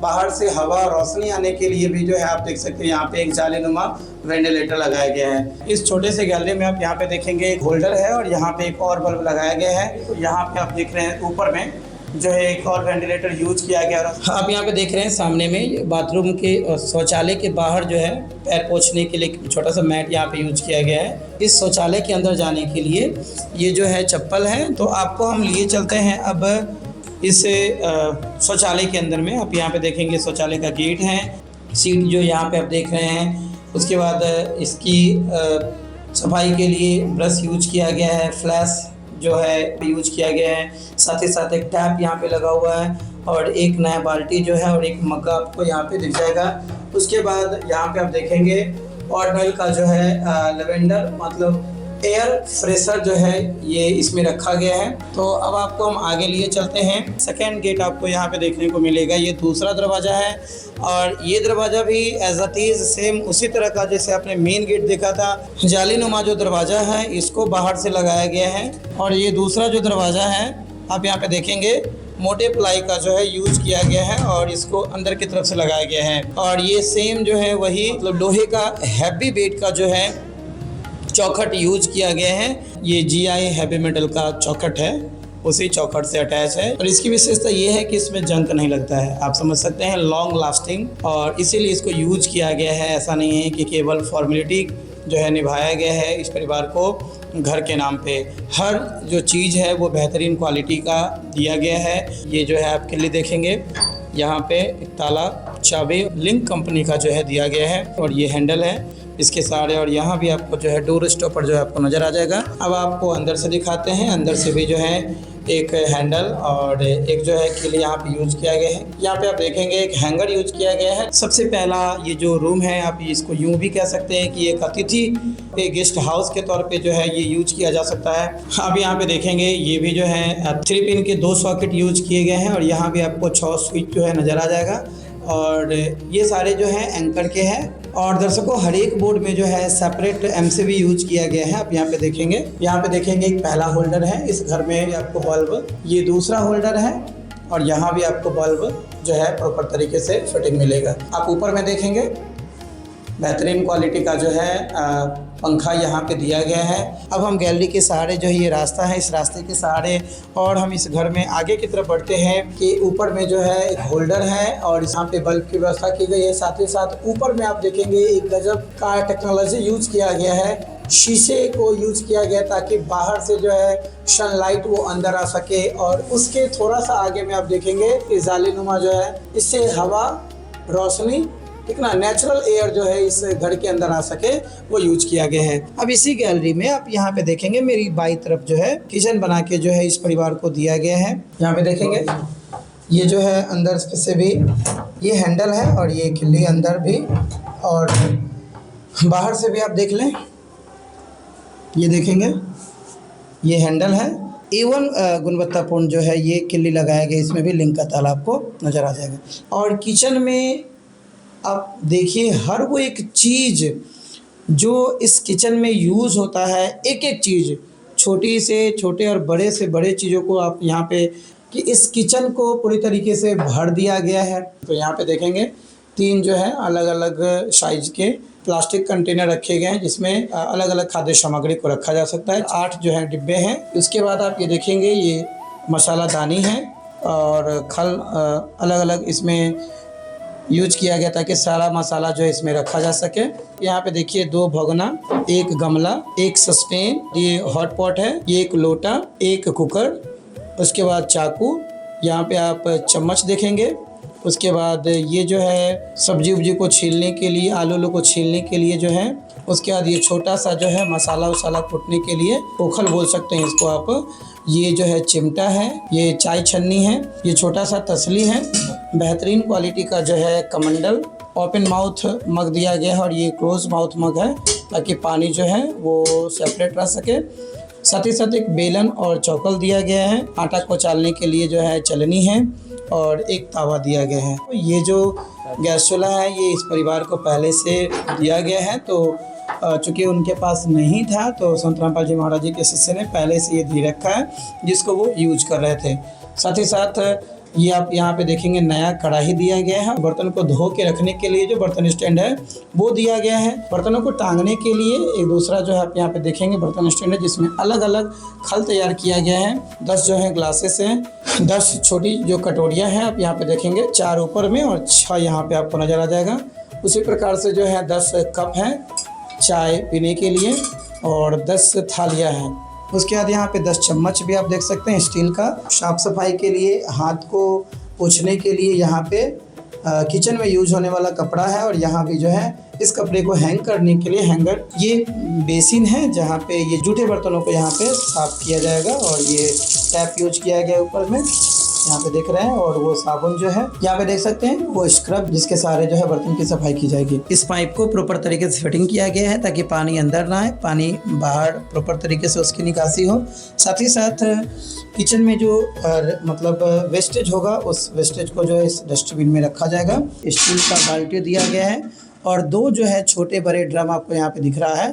बाहर से हवा रोशनी आने के लिए भी जो है आप देख सकते हैं यहाँ पे एक जालीनुमा वेंटिलेटर लगाया गया है। इस छोटे से गैलरी में आप यहाँ पे देखेंगे एक होल्डर है और यहाँ पे एक और बल्ब लगाया गया है। यहाँ पे आप देख रहे हैं ऊपर में जो है एक और वेंटिलेटर यूज किया गया। आप यहाँ पे देख रहे हैं सामने में बाथरूम के शौचालय के बाहर जो है पैर पोंछने के लिए छोटा सा मैट यहाँ पे यूज किया गया है। इस शौचालय के अंदर जाने के लिए ये जो है चप्पल है, तो आपको हम लिए चलते हैं अब इस शौचालय के अंदर में। आप यहाँ पे देखेंगे शौचालय का गेट है, सीट जो यहाँ पे आप देख रहे हैं। उसके बाद इसकी सफाई के लिए ब्रश यूज किया गया है, फ्लैश जो है यूज किया गया है। साथ ही साथ एक टैप यहाँ पे लगा हुआ है और एक नया बाल्टी जो है और एक मग्गा आपको यहाँ पे दिख जाएगा। उसके बाद यहाँ पे आप देखेंगे ऑर्डनल का जो है लेवेंडर मतलब एयर फ्रेशर जो है ये इसमें रखा गया है। तो अब आपको हम आगे लिए चलते हैं। सेकेंड गेट आपको यहाँ पे देखने को मिलेगा, ये दूसरा दरवाज़ा है और ये दरवाज़ा भी एज अ इज सेम उसी तरह का जैसे आपने मेन गेट देखा था। जालीनुमा जो दरवाज़ा है इसको बाहर से लगाया गया है और ये दूसरा जो दरवाज़ा है आप यहाँ पे देखेंगे मोटे प्लाई का जो है यूज किया गया है और इसको अंदर की तरफ से लगाया गया है। और ये सेम जो है वही मतलब लोहे का हैवी वेट का जो है चौखट यूज किया गया है। ये GI हैवी मेटल का चौखट है, उसी चौखट से अटैच है। और इसकी विशेषता ये है कि इसमें जंग नहीं लगता है, आप समझ सकते हैं, लॉन्ग लास्टिंग, और इसीलिए इसको यूज किया गया है। ऐसा नहीं है कि केवल फॉर्मेलिटी जो है निभाया गया है इस परिवार को घर के नाम पे। हर जो चीज़ है वो बेहतरीन क्वालिटी का दिया गया है। ये जो है आप किल्ली देखेंगे यहाँ पे एक ताला चाबी लिंक कंपनी का जो है दिया गया है और ये हैंडल है इसके सारे। और यहाँ भी आपको जो है डोर स्टॉपर जो है आपको नज़र आ जाएगा। अब आपको अंदर से दिखाते हैं। अंदर से भी जो है एक हैंडल और एक जो है किले यहाँ पे यूज किया गया है। यहाँ पे आप देखेंगे एक हैंगर यूज किया गया है। सबसे पहला ये जो रूम है आप इसको यूँ भी कह सकते हैं कि एक अतिथि एक गेस्ट हाउस के तौर पे जो है ये यूज किया जा सकता है। अब यहाँ पे देखेंगे ये भी जो है 3 पिन के 2 सॉकेट यूज किए गए हैं और यहाँ भी आपको 6 स्विच जो है नज़र आ जाएगा। और ये सारे जो हैं एंकर के हैं। और दर्शकों हर एक बोर्ड में जो है सेपरेट MCB यूज किया गया है। आप यहाँ पे देखेंगे एक पहला होल्डर है इस घर में आपको बल्ब, ये दूसरा होल्डर है और यहाँ भी आपको बल्ब जो है प्रॉपर तरीके से फिटिंग मिलेगा। आप ऊपर में देखेंगे बेहतरीन क्वालिटी का जो है पंखा यहाँ पे दिया गया है। अब हम गैलरी के सहारे जो है ये रास्ता है, इस रास्ते के सहारे और हम इस घर में आगे की तरफ बढ़ते हैं कि ऊपर में जो है एक होल्डर है और यहाँ पे बल्ब की व्यवस्था की गई है। साथ ही साथ ऊपर में आप देखेंगे एक गजब का टेक्नोलॉजी यूज किया गया है। शीशे को यूज किया गया ताकि बाहर से जो है सनलाइट वो अंदर आ सके। और उसके थोड़ा सा आगे में आप देखेंगे कि जालीनुमा जो है इससे हवा रोशनी ठीक ना नेचुरल एयर जो है इस घर के अंदर आ सके वो यूज किया गया है। अब इसी गैलरी में आप यहाँ पे देखेंगे मेरी बाई तरफ जो है किचन बना के जो है इस परिवार को दिया गया है। यहाँ पे देखेंगे ये जो है अंदर से भी ये हैंडल है और ये खिल्ली अंदर भी। और बाहर से भी आप देख लें, ये देखेंगे ये हैंडल है। एवन गुणवत्तापूर्ण जो है ये किल्ली लगाया गया, इसमें भी लिंक का ताला आपको नज़र आ जाएगा। और किचन में आप देखिए हर वो एक चीज़ जो इस किचन में यूज़ होता है, एक एक चीज़, छोटी से छोटे और बड़े से बड़े चीज़ों को आप यहाँ पे कि इस किचन को पूरी तरीके से भर दिया गया है। तो यहाँ पे देखेंगे 3 जो है अलग अलग साइज के प्लास्टिक कंटेनर रखे गए हैं, जिसमें अलग अलग खाद्य सामग्री को रखा जा सकता है। 8 जो है डिब्बे हैं। उसके बाद आप ये देखेंगे ये मसाला दानी है और खल अलग अलग इसमें यूज किया गया ताकि सारा मसाला जो है इसमें रखा जा सके। यहाँ पे देखिए 2 भगोना, 1 गमला, 1 सस्पेन, ये हॉट पॉट है, ये 1 लोटा, 1 कुकर, उसके बाद चाकू, यहाँ पे आप चम्मच देखेंगे। उसके बाद ये जो है सब्जी उब्जी को छीलने के लिए, आलू को छीलने के लिए जो है। उसके बाद ये छोटा सा जो है मसाला वसाला कूटने के लिए, ओखल बोल सकते हैं इसको आप। ये जो है चिमटा है, ये चाय छन्नी है, ये छोटा सा तसली है। बेहतरीन क्वालिटी का जो है कमंडल, ओपन माउथ मग दिया गया है और ये क्लोज माउथ मग है ताकि पानी जो है वो सेपरेट रह सके। साथ ही साथ एक बेलन और चौकल दिया गया है। आटा को चालने के लिए जो है चलनी है और एक तावा दिया गया है। ये जो गैस चूल्हा है ये इस परिवार को पहले से दिया गया है, तो चूँकि उनके पास नहीं था तो संत रामपाल जी महाराज जी के शिष्य ने पहले से ये दे रखा है जिसको वो यूज कर रहे थे। साथ ही साथ ये आप यहाँ पे देखेंगे नया कढ़ाई दिया गया है। बर्तन को धो के रखने के लिए जो बर्तन स्टैंड है वो दिया गया है। बर्तनों को टांगने के लिए एक दूसरा जो है आप यहाँ पे देखेंगे बर्तन स्टैंड है, जिसमें अलग अलग खल तैयार किया गया है। 10 जो है ग्लासेस हैं, 10 छोटी जो कटोरियाँ हैं आप यहाँ पे देखेंगे, 4 ऊपर में और 6 यहाँ पे आपको नज़र आ जाएगा। उसी प्रकार से जो है 10 कप हैं चाय पीने के लिए और 10 थालियाँ हैं। उसके बाद यहाँ पे 10 चम्मच भी आप देख सकते हैं स्टील का। साफ सफाई के लिए, हाथ को पोंछने के लिए यहाँ पे किचन में यूज होने वाला कपड़ा है। और यहाँ भी जो है इस कपड़े को हैंग करने के लिए हैंगर, ये बेसिन है जहाँ पे ये जूठे बर्तनों को यहाँ पे साफ किया जाएगा। और ये टैप यूज किया गया ऊपर में, यहाँ पे देख रहे हैं। और वो साबुन जो है यहाँ पे देख सकते हैं, वो स्क्रब जिसके सहारे जो है बर्तन की सफाई की जाएगी। इस पाइप को प्रॉपर तरीके से फिटिंग किया गया है ताकि पानी अंदर ना आए, पानी बाहर प्रॉपर तरीके से उसकी निकासी हो। साथ ही साथ किचन में जो मतलब वेस्टेज होगा उस वेस्टेज को जो है इस डस्टबिन में रखा जाएगा। स्टील का बाल्टी दिया गया है और 2 जो है छोटे बड़े ड्रम आपको यहाँ पे दिख रहा है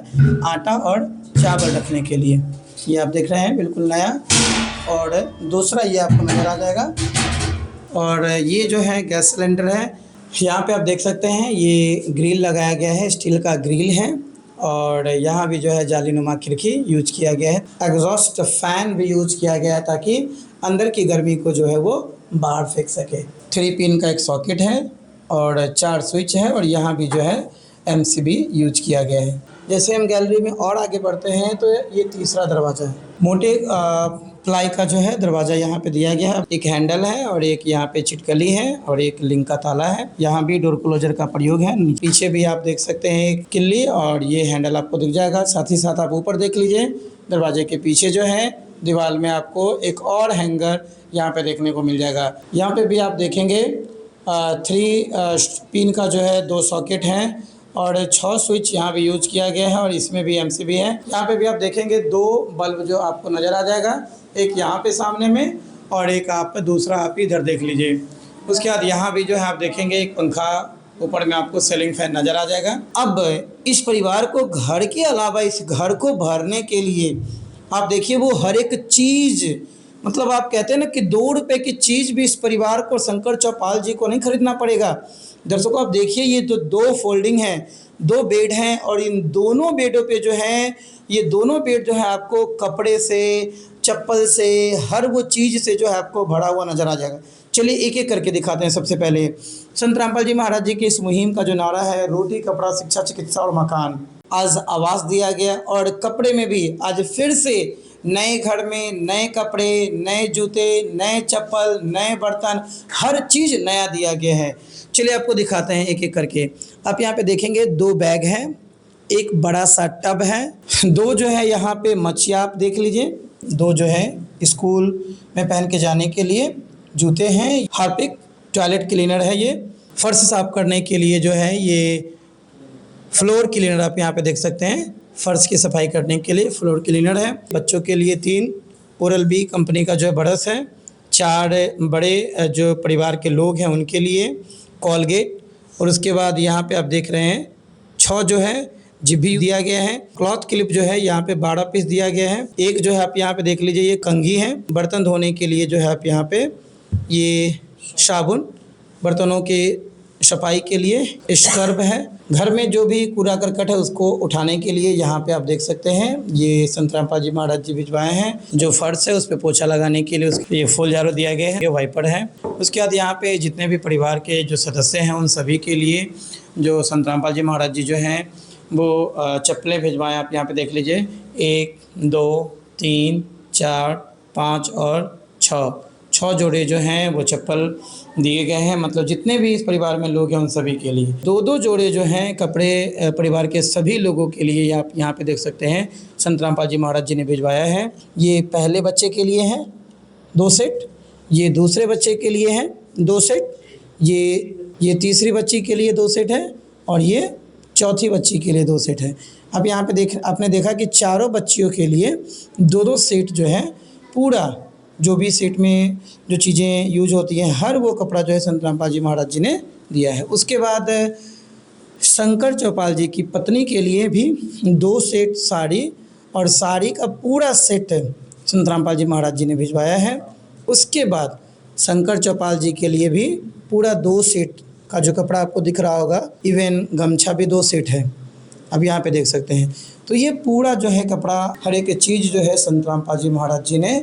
आटा और चावल रखने के लिए। ये आप देख रहे हैं बिल्कुल नया। और दूसरा ये आपको नज़र आ जाएगा। और ये जो है गैस सिलेंडर है, यहाँ पे आप देख सकते हैं ये ग्रिल लगाया गया है, स्टील का ग्रिल है। और यहाँ भी जो है जालीनुमा खिड़की यूज किया गया है। एग्जॉस्ट फैन भी यूज किया गया है ताकि अंदर की गर्मी को जो है वो बाहर फेंक सके। 3 पिन का एक सॉकेट है और 4 स्विच है। और यहाँ भी जो है MCB यूज किया गया है। जैसे हम गैलरी में और आगे बढ़ते हैं तो ये तीसरा दरवाज़ा है। मोटे प्लाई का जो है दरवाज़ा यहाँ पे दिया गया है। एक हैंडल है और एक यहाँ पे छिटकली है और एक लिंक का ताला है। यहाँ भी डोर क्लोजर का प्रयोग है। पीछे भी आप देख सकते हैं एक किल्ली और ये हैंडल आपको दिख जाएगा। साथ ही साथ आप ऊपर देख लीजिए, दरवाजे के पीछे जो है दीवार में आपको एक और हैंगर यहाँ पे देखने को मिल जाएगा। यहाँ पे भी आप देखेंगे 3 पिन का जो है 2 सॉकेट हैं और 6 स्विच यहाँ भी यूज किया गया है। और इसमें भी MCB है। यहाँ पे भी आप देखेंगे 2 बल्ब जो आपको नज़र आ जाएगा, एक यहाँ पे सामने में और एक आप दूसरा आप इधर देख लीजिए। उसके बाद यहाँ भी जो है आप देखेंगे एक पंखा, ऊपर में आपको सीलिंग फैन नज़र आ जाएगा। अब इस परिवार को घर के अलावा इस घर को भरने के लिए आप देखिए वो हर एक चीज़, मतलब आप कहते हैं ना कि 2 रुपये की चीज़ भी इस परिवार को, शंकर चौपाल जी को नहीं खरीदना पड़ेगा। दर्शकों आप देखिए ये तो 2 फोल्डिंग हैं, 2 बेड हैं और इन दोनों बेडों पे जो है ये दोनों बेड जो है आपको कपड़े से, चप्पल से, हर वो चीज़ से जो है आपको भरा हुआ नज़र आ जाएगा। चलिए एक एक करके दिखाते हैं। सबसे पहले संत रामपाल जी महाराज जी की इस मुहिम का जो नारा है, रोटी कपड़ा शिक्षा चिकित्सा और मकान, आज आवास दिया गया। और कपड़े में भी आज फिर से नए घर में नए कपड़े, नए जूते, नए चप्पल, नए बर्तन, हर चीज़ नया दिया गया है। चलिए आपको दिखाते हैं एक एक करके। आप यहाँ पे देखेंगे 2 बैग हैं, एक बड़ा सा टब है, 2 जो है यहाँ पे मच्छियाँ आप देख लीजिए, 2 जो है स्कूल में पहन के जाने के लिए जूते हैं, हार्पिक टॉयलेट क्लीनर है, ये फर्श साफ करने के लिए जो है ये फ्लोर क्लीनर आप यहाँ पे देख सकते हैं, फर्श की सफाई करने के लिए फ्लोर क्लीनर है। बच्चों के लिए 3 ओरल बी कंपनी का जो है ब्रश है। 4 बड़े जो परिवार के लोग हैं उनके लिए कॉलगेट, और उसके बाद यहाँ पे आप देख रहे हैं 6 जो है जिभी दिया गया है। क्लॉथ क्लिप जो है यहाँ पे 12 पीस दिया गया है। एक जो है आप यहाँ पे देख लीजिए ये कंघी है। बर्तन धोने के लिए जो है आप यहाँ पे ये साबुन, बर्तनों के सफाई के लिए स्क्रब है। घर में जो भी कूड़ा करकट है उसको उठाने के लिए यहाँ पे आप देख सकते हैं ये संत रामपाल जी महाराज जी भिजवाए हैं। जो फर्श है उस पर पोछा लगाने के लिए उसके ये फुल झाड़ू दिया गया है, ये वाइपर है। उसके बाद यहाँ पे जितने भी परिवार के जो सदस्य हैं उन सभी के लिए जो संत रामपाल जी महाराज जी जो हैं वो चप्पलें भिजवाएँ। आप यहाँ पे देख लीजिए 1 2 3 4 5 और 6 जोड़े जो हैं वो चप्पल दिए गए हैं। मतलब जितने भी इस परिवार में लोग हैं उन सभी के लिए 2-2 जोड़े जो हैं कपड़े परिवार के सभी लोगों के लिए आप यहाँ पे देख सकते हैं संत रामपाल जी महाराज जी ने भिजवाया है। ये पहले बच्चे के लिए है 2 सेट, ये दूसरे बच्चे के लिए है 2 सेट, ये तीसरी बच्ची के लिए 2 सेट है, और ये चौथी बच्ची के लिए 2 सेट है। अब यहाँ पे आपने देखा कि चारों बच्चियों के लिए 2-2 सेट जो है, पूरा जो भी सेट में जो चीज़ें यूज होती हैं हर वो कपड़ा जो है संत रामपाल जी महाराज जी ने दिया है। उसके बाद शंकर चौपाल जी की पत्नी के लिए भी 2 सेट साड़ी, और साड़ी का पूरा सेट संत रामपाल जी महाराज जी ने भिजवाया है। उसके बाद शंकर चौपाल जी के लिए भी पूरा 2 सेट का जो कपड़ा आपको दिख रहा होगा, इवन गमछा भी 2 सेट है, अब यहाँ पे देख सकते हैं। तो ये पूरा जो है कपड़ा हर एक चीज़ जो है संत रामपाल जी महाराज जी ने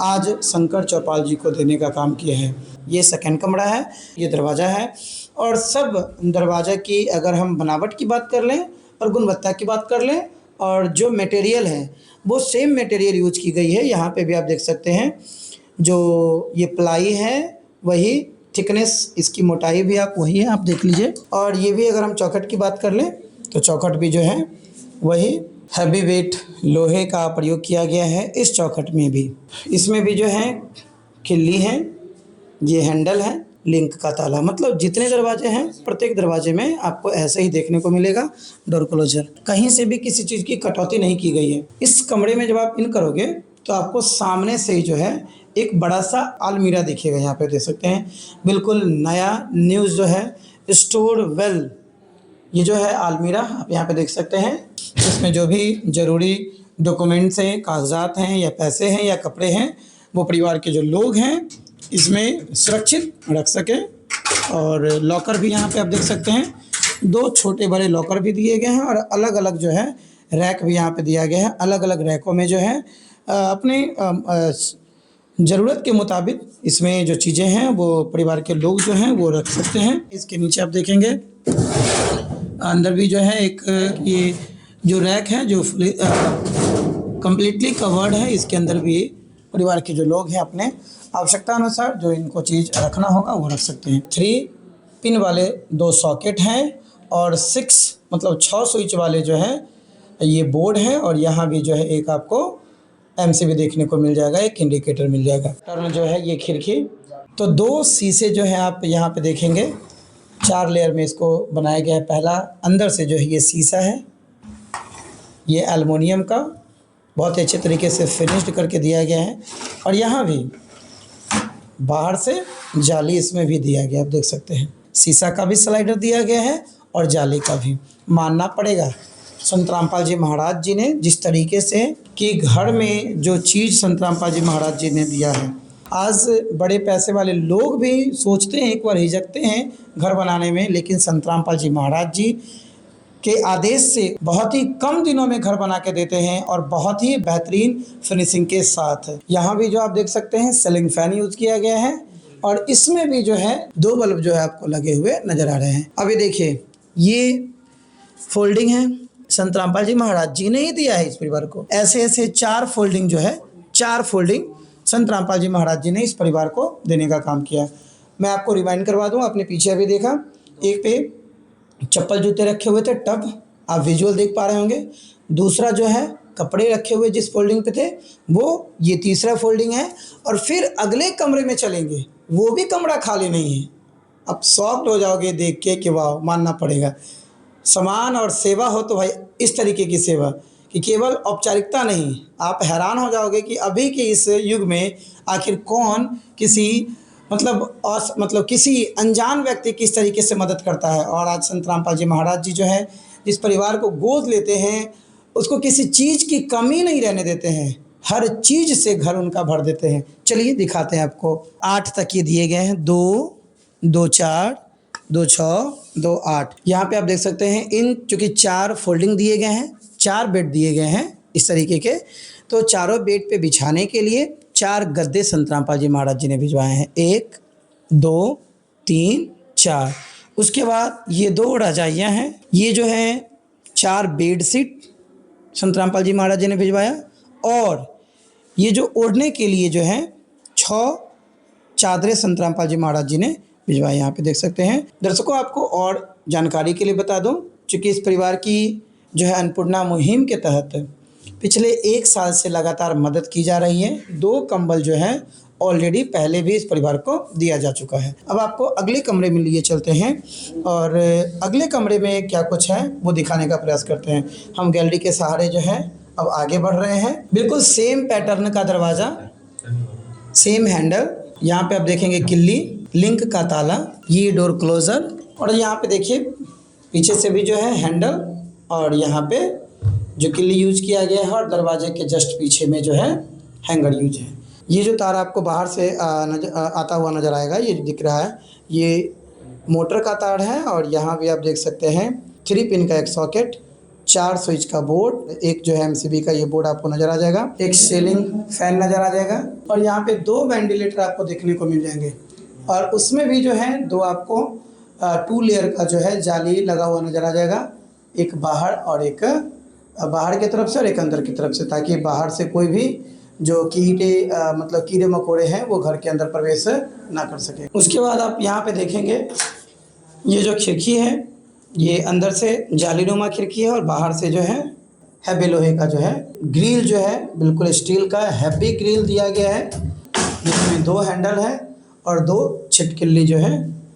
आज शंकर चौपाल जी को देने का काम किया है। ये सेकंड कमरा है, ये दरवाज़ा है, और सब दरवाज़ा की अगर हम बनावट की बात कर लें और गुणवत्ता की बात कर लें और जो मटेरियल है वो सेम मटेरियल यूज की गई है। यहाँ पे भी आप देख सकते हैं जो ये प्लाई है वही थिकनेस, इसकी मोटाई भी आप वही है, आप देख लीजिए। और ये भी अगर हम चौखट की बात कर लें तो चौखट भी जो है वही हैवी वेट लोहे का प्रयोग किया गया है इस चौखट में भी। इसमें भी जो है खिल्ली है, ये हैंडल है, लिंक का ताला। मतलब जितने दरवाजे हैं प्रत्येक दरवाजे में आपको ऐसे ही देखने को मिलेगा डोर क्लोजर। कहीं से भी किसी चीज़ की कटौती नहीं की गई है। इस कमरे में जब आप इन करोगे तो आपको सामने से ही जो है एक बड़ा सा अलमीरा देखिएगा, यहाँ पे देख सकते हैं बिल्कुल नया न्यूज़ जो है स्टोर वेल, ये जो है अलमीरा आप यहाँ पे देख सकते हैं। इसमें जो भी ज़रूरी डॉक्यूमेंट्स हैं, कागजात हैं या पैसे हैं या कपड़े हैं वो परिवार के जो लोग हैं इसमें सुरक्षित रख सकें। और लॉकर भी यहाँ पे आप देख सकते हैं, 2 छोटे बड़े लॉकर भी दिए गए हैं और अलग अलग जो है रैक भी यहाँ पे दिया गया है। अलग अलग रैकों में जो है अपने ज़रूरत के मुताबिक इसमें जो चीज़ें हैं वो परिवार के लोग जो हैं वो रख सकते हैं। इसके नीचे आप देखेंगे अंदर भी जो है एक ये जो रैक है जो कम्प्लीटली कवर्ड है, इसके अंदर भी परिवार के जो लोग हैं अपने आवश्यकता अनुसार जो इनको चीज़ रखना होगा वो रख सकते हैं। 3 पिन वाले 2 सॉकेट हैं और 6 मतलब 6 स्विच वाले जो है ये बोर्ड है, और यहाँ भी जो है एक आपको MCB देखने को मिल जाएगा, एक इंडिकेटर मिल जाएगा। टर्न जो है ये खिड़की, तो 2 शीशे जो है आप यहाँ पे देखेंगे 4 लेयर में इसको बनाया गया है। पहला अंदर से जो है ये शीशा है, ये एल्युमिनियम का बहुत ही अच्छे तरीके से फिनिश्ड करके दिया गया है, और यहाँ भी बाहर से जाली इसमें भी दिया गया, आप देख सकते हैं शीशा का भी स्लाइडर दिया गया है और जाली का भी। मानना पड़ेगा संत रामपाल जी महाराज जी ने जिस तरीके से कि घर में जो चीज़ संत रामपाल जी महाराज जी ने दिया है, आज बड़े पैसे वाले लोग भी सोचते हैं, एक बार हिचकते हैं घर बनाने में, लेकिन संत रामपाल जी महाराज जी के आदेश से बहुत ही कम दिनों में घर बना के देते हैं और बहुत ही बेहतरीन फिनिशिंग के साथ। यहाँ भी जो आप देख सकते हैं सीलिंग फैन यूज़ किया गया है, और इसमें भी जो है 2 बल्ब जो है आपको लगे हुए नज़र आ रहे हैं। अभी देखिए ये फोल्डिंग है, संत रामपाल जी महाराज जी ने ही दिया है इस परिवार को। ऐसे ऐसे 4 फोल्डिंग जो है 4 फोल्डिंग संत रामपाल जी महाराज जी ने इस परिवार को देने का काम किया। मैं आपको रिमाइंड करवा दूं, आपने पीछे अभी देखा एक पे चप्पल जूते रखे हुए थे, टब आप विजुअल देख पा रहे होंगे। दूसरा जो है कपड़े रखे हुए जिस फोल्डिंग पे थे वो ये तीसरा फोल्डिंग है, और फिर अगले कमरे में चलेंगे, वो भी कमरा खाली नहीं है। अब शॉक्ड हो जाओगे देख के कि वाह, मानना पड़ेगा सम्मान और सेवा हो तो भाई इस तरीके की सेवा कि केवल औपचारिकता नहीं। आप हैरान हो जाओगे कि अभी के इस युग में आखिर कौन किसी मतलब किसी अनजान व्यक्ति किस तरीके से मदद करता है। और आज संत रामपाल जी महाराज जी जो है जिस परिवार को गोद लेते हैं उसको किसी चीज़ की कमी नहीं रहने देते हैं, हर चीज़ से घर उनका भर देते हैं। चलिए दिखाते हैं आपको। 8 तकिए दिए गए हैं, 2, 2, 4, 2, 6, 2, 8। यहाँ पे आप देख सकते हैं इन चूँकि 4 फोल्डिंग दिए गए हैं, 4 बेड दिए गए हैं इस तरीके के, तो चारों बेड पे बिछाने के लिए 4 गद्दे संत रामपाल जी महाराज जी ने भिजवाए हैं। 1, 2, 3, 4। उसके बाद ये 2 रजाइयाँ हैं, ये जो है 4 बेड शीट संत रामपाल जी महाराज जी ने भिजवाया, और ये जो ओढ़ने के लिए जो है 6 चादरें संत रामपाल जी महाराज जी ने भिजवाई। यहाँ पे देख सकते हैं। दर्शकों, आपको और जानकारी के लिए बता दूं, चूँकि इस परिवार की जो है अन्नपूर्णा मुहिम के तहत पिछले 1 साल से लगातार मदद की जा रही है। 2 कंबल जो है ऑलरेडी पहले भी इस परिवार को दिया जा चुका है। अब आपको अगले कमरे में लिए चलते हैं और अगले कमरे में क्या कुछ है वो दिखाने का प्रयास करते हैं। हम गैलरी के सहारे जो है अब आगे बढ़ रहे हैं। बिल्कुल सेम पैटर्न का दरवाज़ा, सेम हैंडल, यहाँ पे आप देखेंगे किल्ली, लिंक का ताला, ये डोर क्लोज़र, और यहाँ पे देखिए पीछे से भी जो है हैंडल, और यहाँ पे जो किल्ली यूज किया गया है, और दरवाजे के जस्ट पीछे में जो है हैंगर यूज है। ये जो तार आपको बाहर से आता हुआ नज़र आएगा, ये दिख रहा है, ये मोटर का तार है। और यहाँ भी आप देख सकते हैं 3 पिन का एक सॉकेट, 4 स्विच का बोर्ड, एक जो है MCB का ये बोर्ड आपको नज़र आ जाएगा, एक सीलिंग फैन नज़र आ जाएगा, और यहाँ पे 2 वेंटिलेटर आपको देखने को मिल जाएंगे। और उसमें भी जो है 2 आपको 2 लेयर का जो है जाली लगा हुआ नज़र आ जाएगा, एक बाहर और एक बाहर की तरफ से और एक अंदर की तरफ से, ताकि बाहर से कोई भी जो कीड़े मकोड़े हैं वो घर के अंदर प्रवेश ना कर सके। उसके बाद आप यहाँ पे देखेंगे ये जो खिड़की है ये अंदर से जालीनुमा खिड़की है, और बाहर से जो है हैवी लोहे का जो है ग्रिल जो है बिल्कुल स्टील का हैवी ग्रिल दिया गया है, जिसमें 2 हैंडल है और 2 छिटकिल्ली जो है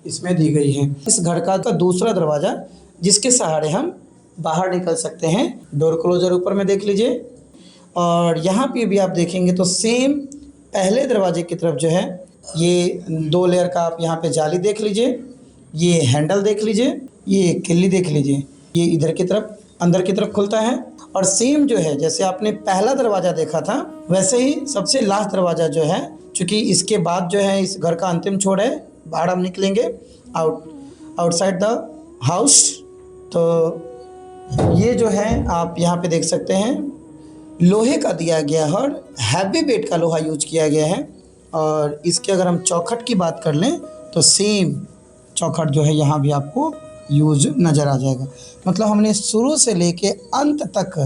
इसमें दी गई है। इस घर का दूसरा दरवाज़ा जिसके सहारे हम बाहर निकल सकते हैं, डोर क्लोजर ऊपर में देख लीजिए। और यहाँ पे भी आप देखेंगे तो सेम पहले दरवाजे की तरफ जो है ये 2 लेयर का आप यहाँ पे जाली देख लीजिए, ये हैंडल देख लीजिए, ये किल्ली देख लीजिए, ये इधर की तरफ अंदर की तरफ खुलता है। और सेम जो है जैसे आपने पहला दरवाज़ा देखा था वैसे ही सबसे लास्ट दरवाज़ा जो है, चूँकि इसके बाद जो है इस घर का अंतिम छोर है, बाहर हम निकलेंगे आउटसाइड द हाउस। तो ये जो है आप यहाँ पे देख सकते हैं लोहे का दिया गया है और हैवी वेट का लोहा यूज किया गया है। और इसके अगर हम चौखट की बात कर लें तो सेम चौखट जो है यहाँ भी आपको यूज नज़र आ जाएगा। मतलब हमने शुरू से लेके अंत तक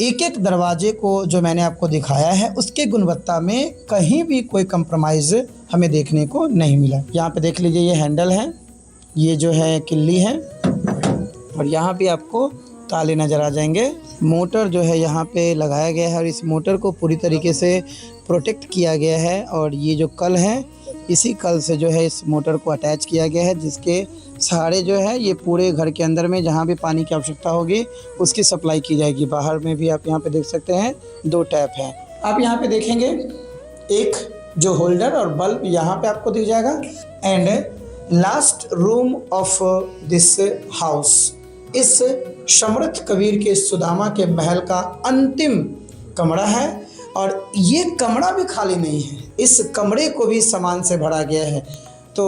एक एक दरवाजे को जो मैंने आपको दिखाया है उसके गुणवत्ता में कहीं भी कोई कंप्रोमाइज़ हमें देखने को नहीं मिला। यहाँ पे देख लीजिए ये हैंडल है, ये जो है किल्ली है, और यहाँ पे आपको ताले नज़र आ जाएंगे। मोटर जो है यहाँ पे लगाया गया है और इस मोटर को पूरी तरीके से प्रोटेक्ट किया गया है। और ये जो कल है इसी कल से जो है इस मोटर को अटैच किया गया है, जिसके सहारे जो है ये पूरे घर के अंदर में जहाँ भी पानी की आवश्यकता होगी उसकी सप्लाई की जाएगी। बाहर में भी आप यहाँ पे देख सकते हैं 2 टैप हैं। आप यहाँ पे देखेंगे एक जो होल्डर और बल्ब यहाँ पे आपको दिख जाएगा। And last room of this house, इस समर्थ कबीर के सुदामा के महल का अंतिम कमरा है। और ये कमरा भी खाली नहीं है, इस कमरे को भी सामान से भरा गया है। तो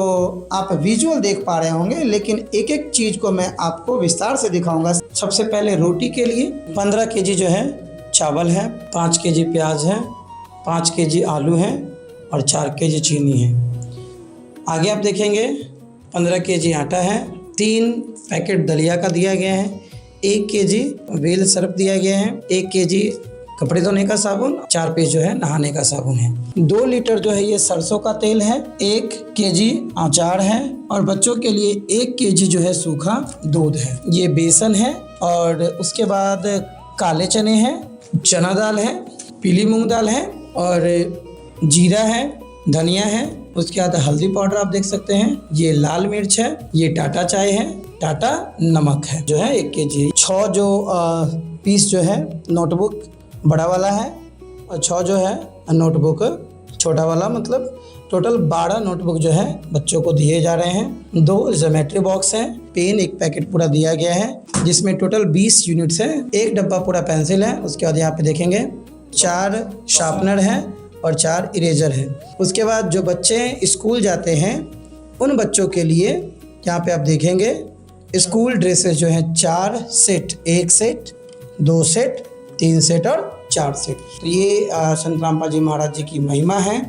आप विजुअल देख पा रहे होंगे, लेकिन एक एक चीज़ को मैं आपको विस्तार से दिखाऊंगा। सबसे पहले रोटी के लिए 15 केजी जो है चावल है, 5 केजी प्याज है, 5 केजी आलू है और 4 केजी चीनी है। आगे आप देखेंगे 15 केजी आटा है, 3 पैकेट दलिया का दिया गया है, 1 केजी व्हील सर्फ दिया गया है, 1 केजी कपड़े धोने का साबुन, 4 पीस जो है नहाने का साबुन है, 2 लीटर जो है ये सरसों का तेल है, 1 केजी अचार है और बच्चों के लिए 1 केजी जो है सूखा दूध है। ये बेसन है और उसके बाद काले चने हैं, चना दाल है, पीली मूंग दाल है और जीरा है, धनिया है। उसके बाद हल्दी पाउडर आप देख सकते हैं, ये लाल मिर्च है, ये टाटा चाय है, टाटा नमक है जो है 1 kg। 6 जो पीस जो है नोटबुक बड़ा वाला है और 6 जो है नोटबुक छोटा वाला, मतलब टोटल 12 नोटबुक जो है बच्चों को दिए जा रहे हैं। 2 ज्योमेट्री बॉक्स हैं, पेन 1 पैकेट पूरा दिया गया है जिसमें टोटल 20 यूनिट्स है। 1 डब्बा पूरा पेंसिल है। उसके बाद यहाँ पे देखेंगे 4 शार्पनर है और 4 इरेजर है। उसके बाद जो बच्चे स्कूल जाते हैं उन बच्चों के लिए यहाँ पे आप देखेंगे स्कूल ड्रेसेस जो हैं 4 सेट, 1 सेट, 2 सेट, 3 सेट और 4 सेट। तो ये संत रामपाल जी महाराज जी की महिमा है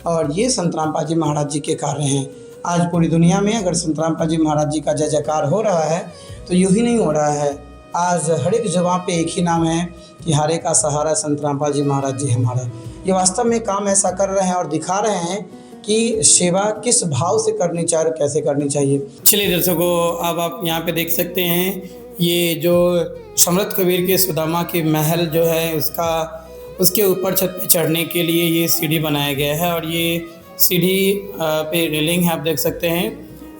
और ये संत रामपाल जी महाराज जी के कार्य हैं। आज पूरी दुनिया में अगर संत रामपाल जी महाराज जी का जय जयकार हो रहा है तो यूँ ही नहीं हो रहा है। आज हर एक जगह पे एक ही नाम है कि हरे का सहारा संत रामपाल जी महाराज जी हमारा। ये वास्तव में काम ऐसा कर रहे हैं और दिखा रहे हैं कि सेवा किस भाव से करनी चाहिए और कैसे करनी चाहिए। चलिए दर्शकों, अब आप यहाँ पे देख सकते हैं ये जो समर्थ कबीर के सुदामा के महल जो है उसके ऊपर छत पे चढ़ने के लिए ये सीढ़ी बनाया गया है और ये सीढ़ी पे रेलिंग है, आप देख सकते हैं।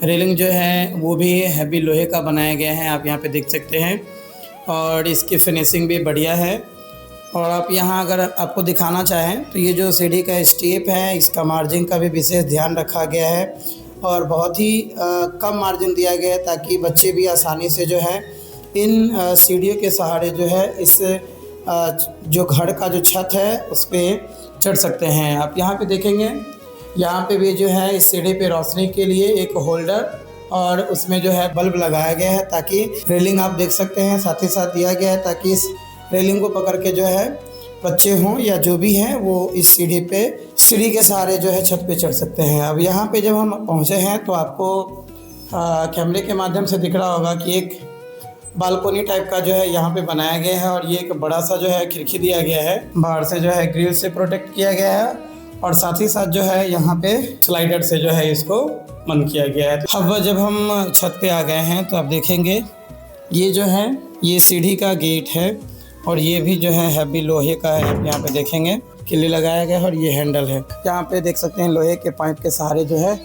रेलिंग जो है वो भी हैवी लोहे का बनाया गया है, आप यहाँ पे देख सकते हैं और इसकी फिनिशिंग भी बढ़िया है। और आप यहाँ अगर आपको दिखाना चाहें तो ये जो सीढ़ी का स्टेप है इसका मार्जिन का भी विशेष ध्यान रखा गया है और बहुत ही कम मार्जिन दिया गया है ताकि बच्चे भी आसानी से जो है इन सीढ़ियों के सहारे जो है इस जो घर का जो छत है उस पर चढ़ सकते हैं। आप यहाँ पे देखेंगे, यहाँ पे भी जो है इस सीढ़ी पे रोशनी के लिए एक होल्डर और उसमें जो है बल्ब लगाया गया है ताकि रेलिंग आप देख सकते हैं साथ ही साथ दिया गया है ताकि इस रेलिंग को पकड़ के जो है बच्चे हों या जो भी हैं वो इस सीढ़ी के सहारे जो है छत पे चढ़ सकते हैं। अब यहाँ पे जब हम पहुँचे हैं तो आपको कैमरे के माध्यम से दिख रहा होगा कि एक बालकोनी टाइप का जो है यहाँ पे बनाया गया है और ये एक बड़ा सा जो है खिड़की दिया गया है, बाहर से जो है ग्रिल से प्रोटेक्ट किया गया है और साथ ही साथ जो है यहाँ पे स्लाइडर से जो है इसको बंद किया गया है। अब जब हम छत पे आ गए हैं तो आप देखेंगे ये जो है ये सीढ़ी का गेट है और ये भी जो है हैवी लोहे का है। आप यहाँ पे देखेंगे किले लगाया गया है और ये हैंडल है। यहाँ पे देख सकते हैं लोहे के पाइप के सहारे जो है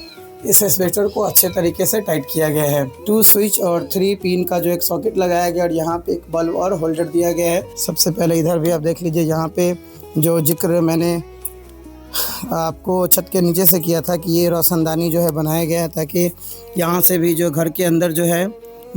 इस एस्पेक्टर को अच्छे तरीके से टाइट किया गया है। 2 स्विच और 3 पिन का जो एक सॉकेट लगाया गया और यहाँ पे एक बल्ब और होल्डर दिया गया है। सबसे पहले इधर भी आप देख लीजिए, यहाँ पे जो जिक्र मैंने आपको छत के नीचे से किया था कि ये रोशनदानी जो है बनाया गया है ताकि यहाँ से भी जो घर के अंदर जो है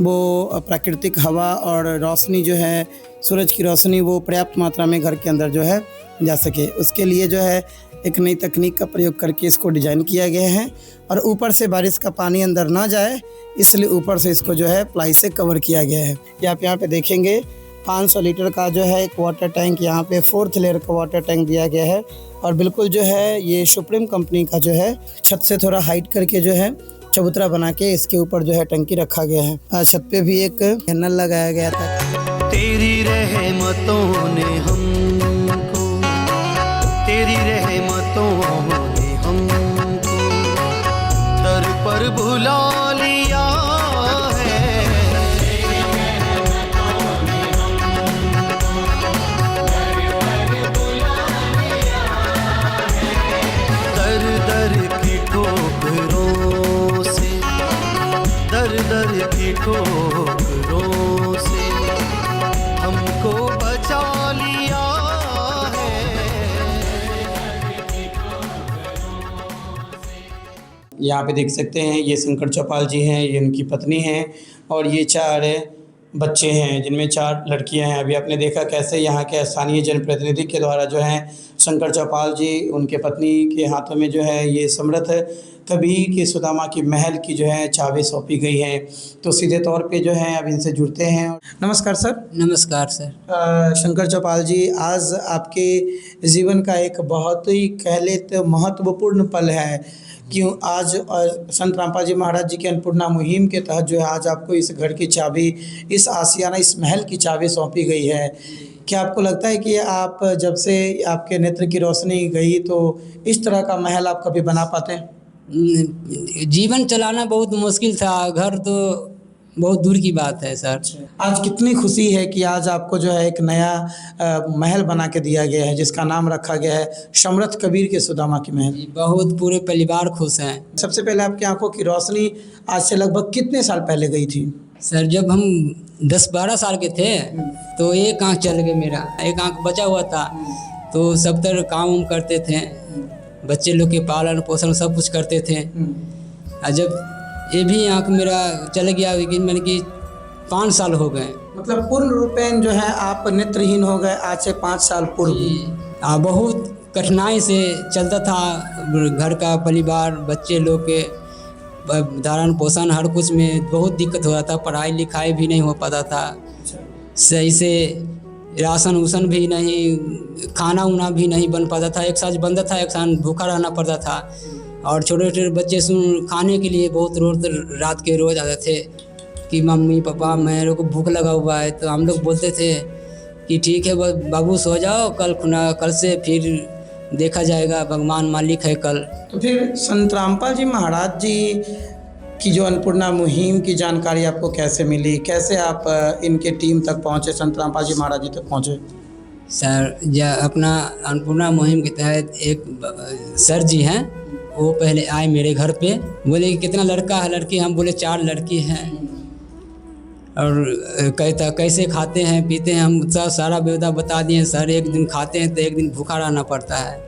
वो प्राकृतिक हवा और रोशनी जो है सूरज की रोशनी वो पर्याप्त मात्रा में घर के अंदर जो है जा सके। उसके लिए जो है एक नई तकनीक का प्रयोग करके इसको डिज़ाइन किया गया है और ऊपर से बारिश का पानी अंदर ना जाए इसलिए ऊपर से इसको जो है प्लाई से कवर किया गया है। ये आप यहाँ पे देखेंगे 500 लीटर का जो है एक वाटर टैंक, यहाँ पे 4th लेयर का वाटर टैंक दिया गया है और बिल्कुल जो है ये सुप्रीम कंपनी का जो है छत से थोड़ा हाइट करके जो है चबूतरा बना के इसके ऊपर जो है टंकी रखा गया है। छत पे भी एक हैंडल लगाया गया था। तेरी रहमतों ने हमको, तेरी रहमतों ने हमको दर पर बुला लिया है। दर दर की ठोकरों से, दर दर की ठोकरों से हमको बचा लिया है। यहाँ पे देख सकते हैं ये शंकर चौपाल जी हैं, ये उनकी पत्नी हैं और ये 4 बच्चे हैं जिनमें 4 लड़कियां हैं। अभी आपने देखा कैसे यहाँ के स्थानीय जनप्रतिनिधि के द्वारा जो है शंकर चौपाल जी उनके पत्नी के हाथों में जो है ये समर्थ कबीर के सुदामा की महल की जो है चाबी सौंपी गई है। तो सीधे तौर पे जो है अब इनसे जुड़ते हैं। नमस्कार सर। नमस्कार सर। शंकर चौपाल जी, आज आपके जीवन का एक बहुत ही कह ले तो महत्वपूर्ण पल है। क्यों आज संत रामपाल जी महाराज जी की अन्नपूर्णा मुहिम के तहत जो है आज आपको इस घर की चाबी, इस आशियाना, इस महल की चाबी सौंपी गई है। क्या आपको लगता है कि आप जब से आपके नेत्र की रोशनी गई तो इस तरह का महल आप कभी बना पाते हैं? जीवन चलाना बहुत मुश्किल था। घर तो बहुत दूर की बात है सर। आज कितनी खुशी है कि आज आपको जो है एक नया महल बना के दिया गया है जिसका नाम रखा गया है शमरत कबीर के सुदामा की महल। बहुत पूरे परिवार खुश हैं। सबसे पहले आपकी आंखों की रोशनी आज से लगभग कितने साल पहले गई थी? सर जब हम 10-12 साल के थे तो एक आँख चल गया, मेरा एक आँख बचा हुआ था। तो सब तरह काम उम करते थे, बच्चे लोग के पालन पोषण सब कुछ करते थे। और जब ये भी आँख मेरा चल गया, लेकिन मैंने कि 5 साल हो गए। मतलब पूर्ण रूपेण जो है आप नेत्रहीन हो गए आज से 5 साल पूर्व। बहुत कठिनाई से चलता था घर का परिवार, बच्चे लोग के धारण पोषण हर कुछ में बहुत दिक्कत हो रहा था। पढ़ाई लिखाई भी नहीं हो पाता था सही से, राशन उसन भी नहीं, खाना उना भी नहीं बन पाता था। एक साथ बनता था, एक साथ भूखा रहना पड़ता था। और छोटे छोटे बच्चे खाने के लिए बहुत रोज रात के रोज आते थे कि मम्मी पापा मेरे को भूख लगा हुआ है। तो हम लोग बोलते थे कि ठीक है बाबू सो जाओ, कल से फिर देखा जाएगा, भगवान मालिक है कल। तो फिर संत रामपाल जी महाराज जी की जो अन्नपूर्णा मुहिम की जानकारी आपको कैसे मिली? कैसे आप इनके टीम तक पहुँचे, संत रामपाल जी महाराज जी तक पहुँचे? सर अपना अन्नपूर्णा मुहिम के तहत एक सर जी हैं, वो पहले आए मेरे घर पे, बोले कि कितना लड़का है लड़की? हम बोले 4 लड़की हैं। और कहता कैसे खाते हैं पीते हैं? हम सारा व्यवधा बता दिए। सर एक दिन खाते हैं तो एक दिन भूखा रहना पड़ता है।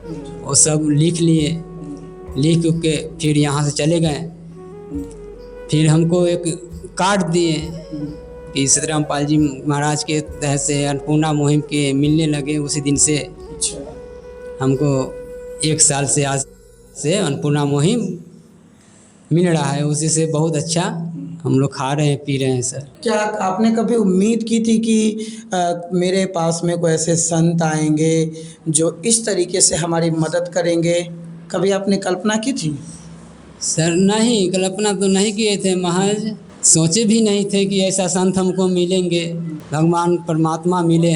वो सब लिख लिए, लिख के फिर यहाँ से चले गए। फिर हमको एक कार्ड दिए कि संत रामपाल जी महाराज के तहत से अन्नपूर्णा मुहिम के मिलने लगे। उसी दिन से हमको 1 साल से आज से अन्नपूर्णा मुहिम मिल रहा है। उसी से बहुत अच्छा हम लोग खा रहे हैं पी रहे हैं। सर क्या आपने कभी उम्मीद की थी कि मेरे पास में कोई ऐसे संत आएंगे जो इस तरीके से हमारी मदद करेंगे? कभी आपने कल्पना की थी? सर नहीं, कल्पना तो नहीं किए थे, महज सोचे भी नहीं थे कि ऐसा संत हमको मिलेंगे, भगवान परमात्मा मिले।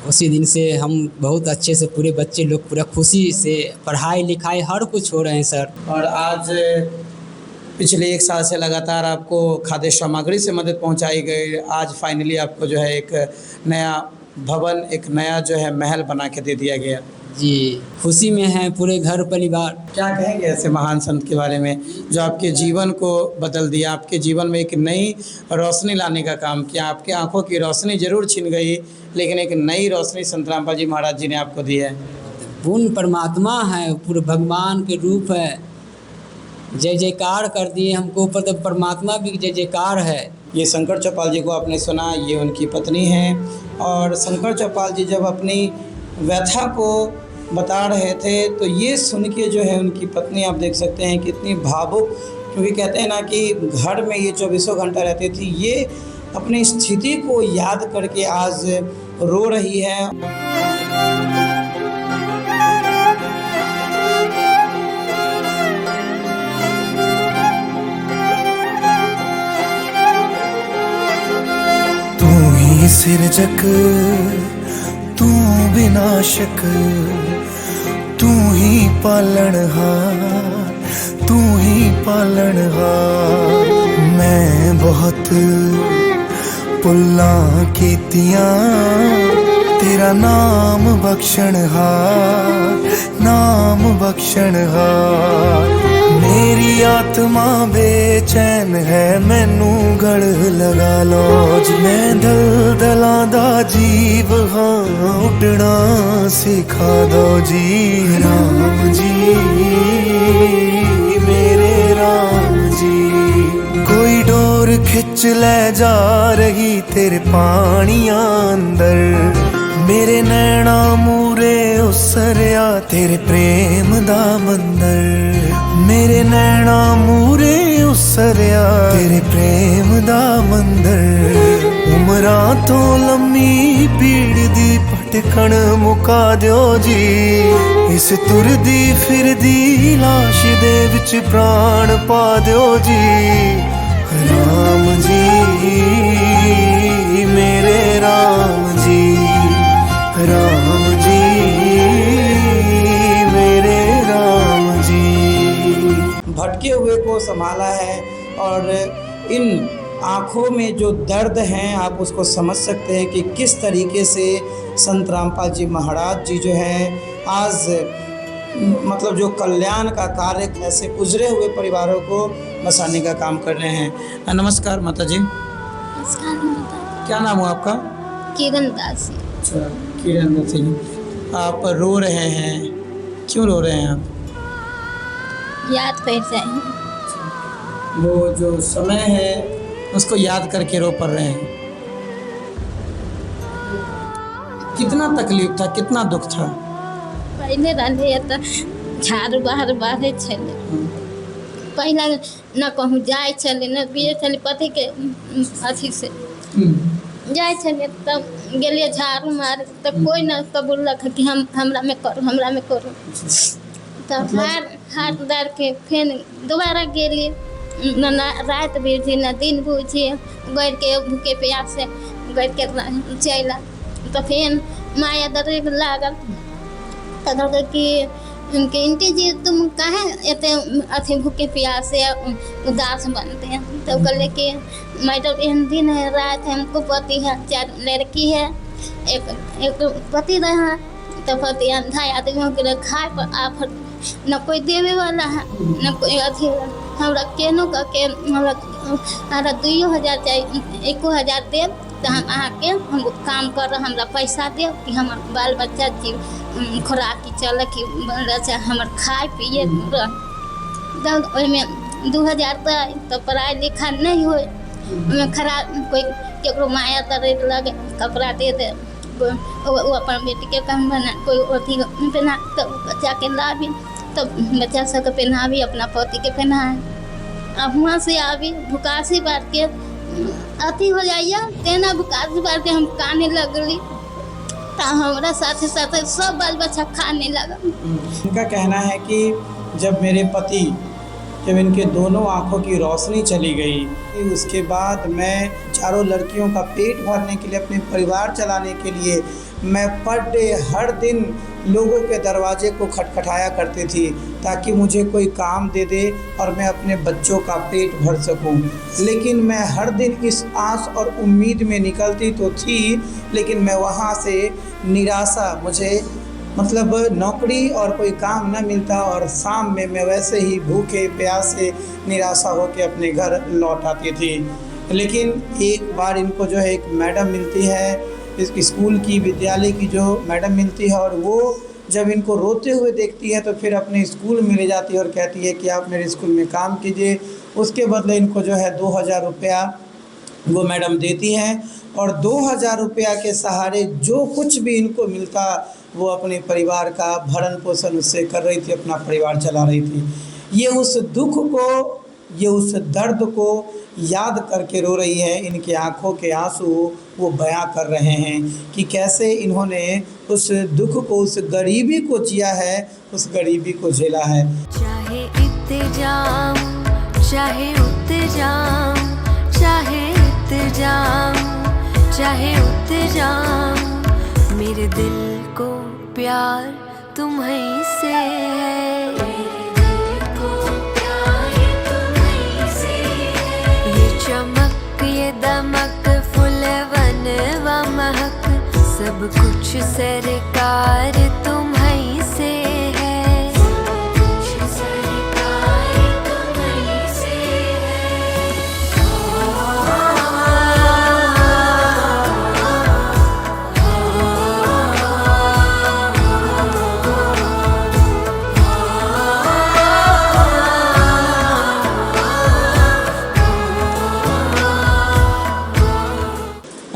उसी दिन से हम बहुत अच्छे से पूरे बच्चे लोग पूरा खुशी से पढ़ाई लिखाई हर कुछ हो रहे हैं सर। और आज पिछले 1 साल से लगातार आपको खाद्य सामग्री से मदद पहुंचाई गई। आज फाइनली आपको जो है एक नया भवन, एक नया जो है महल बना के दे दिया गया। जी खुशी में है पूरे घर परिवार। क्या कहेंगे ऐसे महान संत के बारे में जो आपके जीवन को बदल दिया, आपके जीवन में एक नई रोशनी लाने का काम किया? आपके आंखों की रोशनी जरूर छिन गई, लेकिन एक नई रोशनी संत रामपाल जी महाराज जी ने आपको दी है। पूर्ण परमात्मा है, पूरे भगवान के रूप है। जय जयकार कर दिए हमको ऊपर, तो परमात्मा भी जय जयकार है। ये शंकर चौपाल जी को आपने सुना, ये उनकी पत्नी हैं। और शंकर चौपाल जी जब अपनी व्यथा को बता रहे थे तो ये सुन के जो है उनकी पत्नी, आप देख सकते हैं कितनी भावुक, क्योंकि कहते हैं ना कि घर में ये 24 घंटा रहती थी। ये अपनी स्थिति को याद करके आज रो रही है। तू ही सिरजक, तू विनाशक, तू ही पालनहार, तू ही पालनहार। मैं बहुत भुल्लां कीतियां, तेरा नाम बख्शणहार, नाम बख्शणहार। मेरी आत्मा बेचैन है, मैनू गढ़ लगा लो जी। मैं दलदलां दा जीव हाँ, उड़ना सिखा दो जी। राम जी मेरे राम जी, कोई डोर खिंच ले जा रही तेरे पानियां अंदर। मेरे नैना मूरे उसरिया तेरे प्रेम दा मंदर। मेरे नैना मूरे उसरिया तेरे प्रेम दा मंदर। उमरां तो लम्मी पीड़ दी भटकण मुका दियो जी। इस तुरदी फिरदी लाश दे विच प्राण पा दियो जी। राम जी मेरे राम जी, राम जी मेरे राम जी। भटके हुए को संभाला है और इन आँखों में जो दर्द हैं आप उसको समझ सकते हैं कि किस तरीके से संत रामपाल जी महाराज जी जो हैं आज मतलब जो कल्याण का कार्य ऐसे गुजरे हुए परिवारों को बसाने का काम कर रहे हैं। नमस्कार माता जी, क्या नाम है आपका? किरण दासी। अच्छा, किरण दासी, आप रो रहे हैं, क्यों रो रहे हैं आप? याद कर जाए वो जो समय है उसको याद करके रो पड़ रहे हैं। कितना तकलीफ था, कितना दुख था? पहले रहे तो झाड़ू बाहर बाहरे चले, पहला न कहूँ जाए चले न पिए चले, पति के अथी से जाए चले, तब गेलिए झाड़ू मारे तो कोई न कबूल रख कि हमरा में करो तब हाथ डाल के फिर दोबारा गेलिए, न रात बुझी न दिन बुझी, गैर के भूखे प्यास से गैर के चला तो फिर माया दर्द लागल तो कि उनके इंटी जी तुम काहे एते अथी भूखे प्यास से उदास बनते हैं, तो कहले कि मैडम एहन दिन है रात है, हमको पति है, 4 लड़की है, एक पति रहा तो पति अंधा आदमियों के खाए पर आफत न कोई देवे वाला है न कोई अथी। हमरा केनो का के हमरा 2000 चाहिए, 1000 देव तो हम आके हम काम कर रहे, हमरा पैसा देव कि हमर बाल बच्चा की खुराक की चल कि बच्चा हमर खाए पिए तब ओहिमे 2000 तो पढ़ाई लिखा नहीं हो, खराब कोई केकरो माया दर्द लगे कपड़ा दे दे, वो अपन बेटी के काम बना कोई अथी पहना तो बच्चा के लाभी, तो बच्चा सबके पहनावी, अपना पति के पहनाए। अब वहाँ से आवी भुकासी बात के अथी हो जाइए, तेना भुकासी बात के हम खाने लगली तो हमारा साथे साथे सब बाल बच्चा खाने लगा। उनका कहना है कि जब मेरे पति जब इनके दोनों आँखों की रोशनी चली गई, उसके बाद मैं चारों लड़कियों का पेट भरने के लिए, अपने परिवार चलाने के लिए मैं पर डे हर दिन लोगों के दरवाजे को खटखटाया करती थी ताकि मुझे कोई काम दे दे और मैं अपने बच्चों का पेट भर सकूं। लेकिन मैं हर दिन इस आस और उम्मीद में निकलती तो थी, लेकिन मैं वहां से निराशा, मुझे मतलब नौकरी और कोई काम न मिलता और शाम में मैं वैसे ही भूखे प्यासे निराशा होकर अपने घर लौट आती थी। लेकिन एक बार इनको जो है एक मैडम मिलती है, इस स्कूल की विद्यालय की जो मैडम मिलती है, और वो जब इनको रोते हुए देखती है तो फिर अपने स्कूल में ले जाती है और कहती है कि आप मेरे स्कूल में काम कीजिए। उसके बदले इनको जो है 2000 रुपया वो मैडम देती हैं और 2000 रुपया के सहारे जो कुछ भी इनको मिलता वो अपने परिवार का भरण पोषण उससे कर रही थी, अपना परिवार चला रही थी। ये उस दुख को, ये उस दर्द को याद करके रो रही है। इनके आंखों के आंसू वो बयां कर रहे हैं कि कैसे इन्होंने उस दुख को, उस गरीबी को जिया है, उस गरीबी को झेला है। चाहे इत्ते जाऊं, चाहे उत्ते जाऊं, चाहे इत्ते जाऊं, चाहे उत्ते जाऊं, मेरे दिल को प्यार तुम्हीं से है। चमक ये दमक फुलवन व महक सब कुछ सरकार तुम्हीं से है।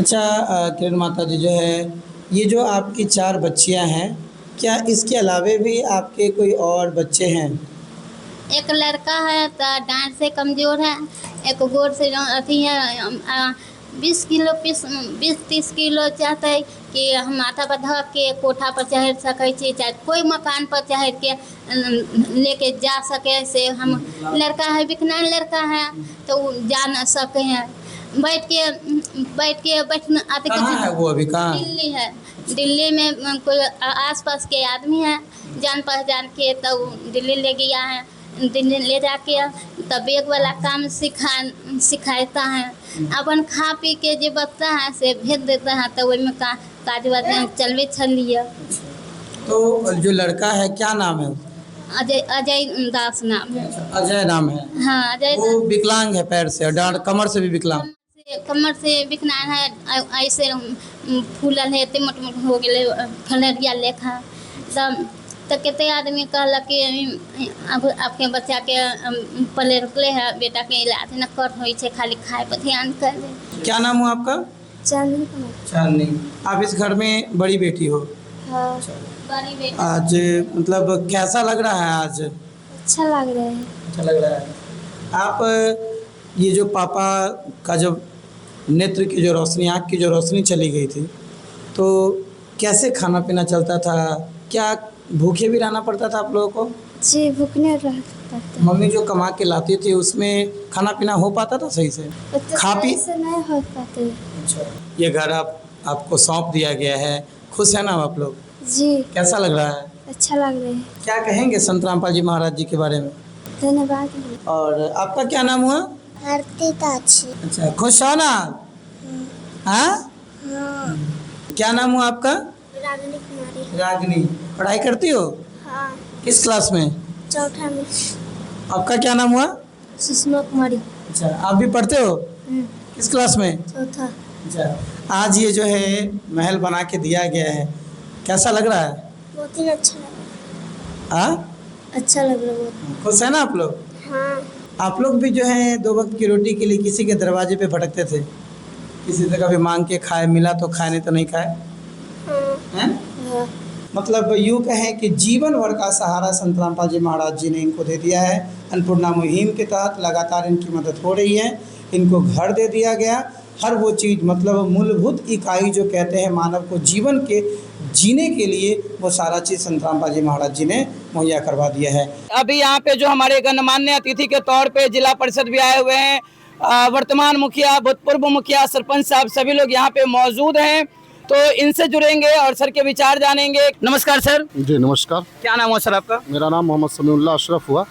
अच्छा किरण माता जी, जो है ये जो आपकी 4 बच्चियां हैं, क्या इसके अलावे भी आपके कोई और बच्चे हैं? एक लड़का है तो डांट से कमज़ोर है, एक गोर से अथी है, 20-30 किलो चाहते है कि हम माथा पर धऽ के कोठा पर चढ़ सकै छी, चाहे कोई मकान पर चढ़ के लेके जा सके। से हम लड़का है, विकलांग लड़का है तो जा न सके हैं, बैठना आते। कहाँ है वो अभी? कहाँ? दिल्ली है। दिल्ली में कोई आसपास के आदमी है जान पहचान के, तो दिल्ली ले गया है। दिन ले जाके तब एक वाला काम सिखाता है। अपन खा पी के जो बचता है से भेज देता है, तो वही में काज वाज चलवे छलिए। तो जो लड़का है क्या नाम है? अजय दास नाम है। अजय नाम है। हाँ अजय वो विकलांग है, पैर से, डांड कमर से भी विकलांग। कमर से विकलांग है, ऐसे फूलल है, मोट मोट हो गए फलेरिया लेखा। तो कितने आदमी कहल कि अब आपके बच्चा के पले रुकले है, बेटा के इलाज न कर हो, खाली खाए पर ध्यान कर दे। क्या नाम हुआ आपका? चांदनी। चांदनी। आप इस घर में बड़ी बेटी हो? हाँ बड़ी बेटी। आज मतलब कैसा लग रहा है आज? अच्छा लग रहा है। अच्छा लग रहा है। आप ये जो पापा का जब नेत्र की जो रोशनी, आँख की जो रोशनी चली गई थी, तो कैसे खाना पीना चलता था? क्या भूखे भी रहना पड़ता था आप लोगों को? जी भूखने रहता था। मम्मी जो कमा के लाती थी उसमें खाना पीना हो पाता था सही से? खा पी से नहीं हो पाते। अच्छा, ये घर आपको सौंप दिया गया है, खुश है ना आप लोग? जी। कैसा लग रहा है? अच्छा लग रहा है। क्या कहेंगे संत रामपाल जी महाराज जी के बारे में? धन्यवाद। और आपका क्या नाम हुआ? आरती ताची। अच्छा, खुश हो ना? हाँ? क्या नाम हुआ आपका? रागनी कुमारी। रागनी। पढ़ाई करती हो? हाँ। किस क्लास में? चौथा में। आपका क्या नाम हुआ? सुषमा कुमारी। अच्छा, आप भी पढ़ते हो? किस क्लास में? चौथा। अच्छा, आज ये जो है महल बना के दिया गया है, कैसा लग रहा है? बहुत ही अच्छा लग रहा है। हाँ? अच्छा लग रहा है बहुत। खुश है ना आप लोग? हाँ। आप लोग भी जो है 2 वक्त की रोटी के लिए किसी के दरवाजे पे भटकते थे, किसी से कभी मांग के खाए, मिला तो खाए, नहीं तो नहीं खाए। हैं? हाँ। मतलब यूँ कहें कि जीवन भर का सहारा संत रामपाल जी महाराज जी ने इनको दे दिया है। अन्नपूर्णा मुहिम के तहत लगातार इनकी मदद हो रही है। इनको घर दे दिया गया, हर वो चीज़, मतलब मूलभूत इकाई जो कहते हैं मानव को जीवन के जीने के लिए, वो सारा चीज़ संत रामपाल जी महाराज जी ने मुहैया करवा दिया है। अभी यहाँ पे जो हमारे गणमान्य अतिथि के तौर पे जिला परिषद भी आए हुए हैं, वर्तमान मुखिया, भूतपूर्व मुखिया, सरपंच साहब, सभी लोग यहाँ पे मौजूद हैं। तो इनसे जुड़ेंगे और सर के विचार जानेंगे। नमस्कार सर। जी नमस्कार। क्या नाम हुआ सर आपका? मेरा नाम मोहम्मद समीउल्लाह अशरफ हुआ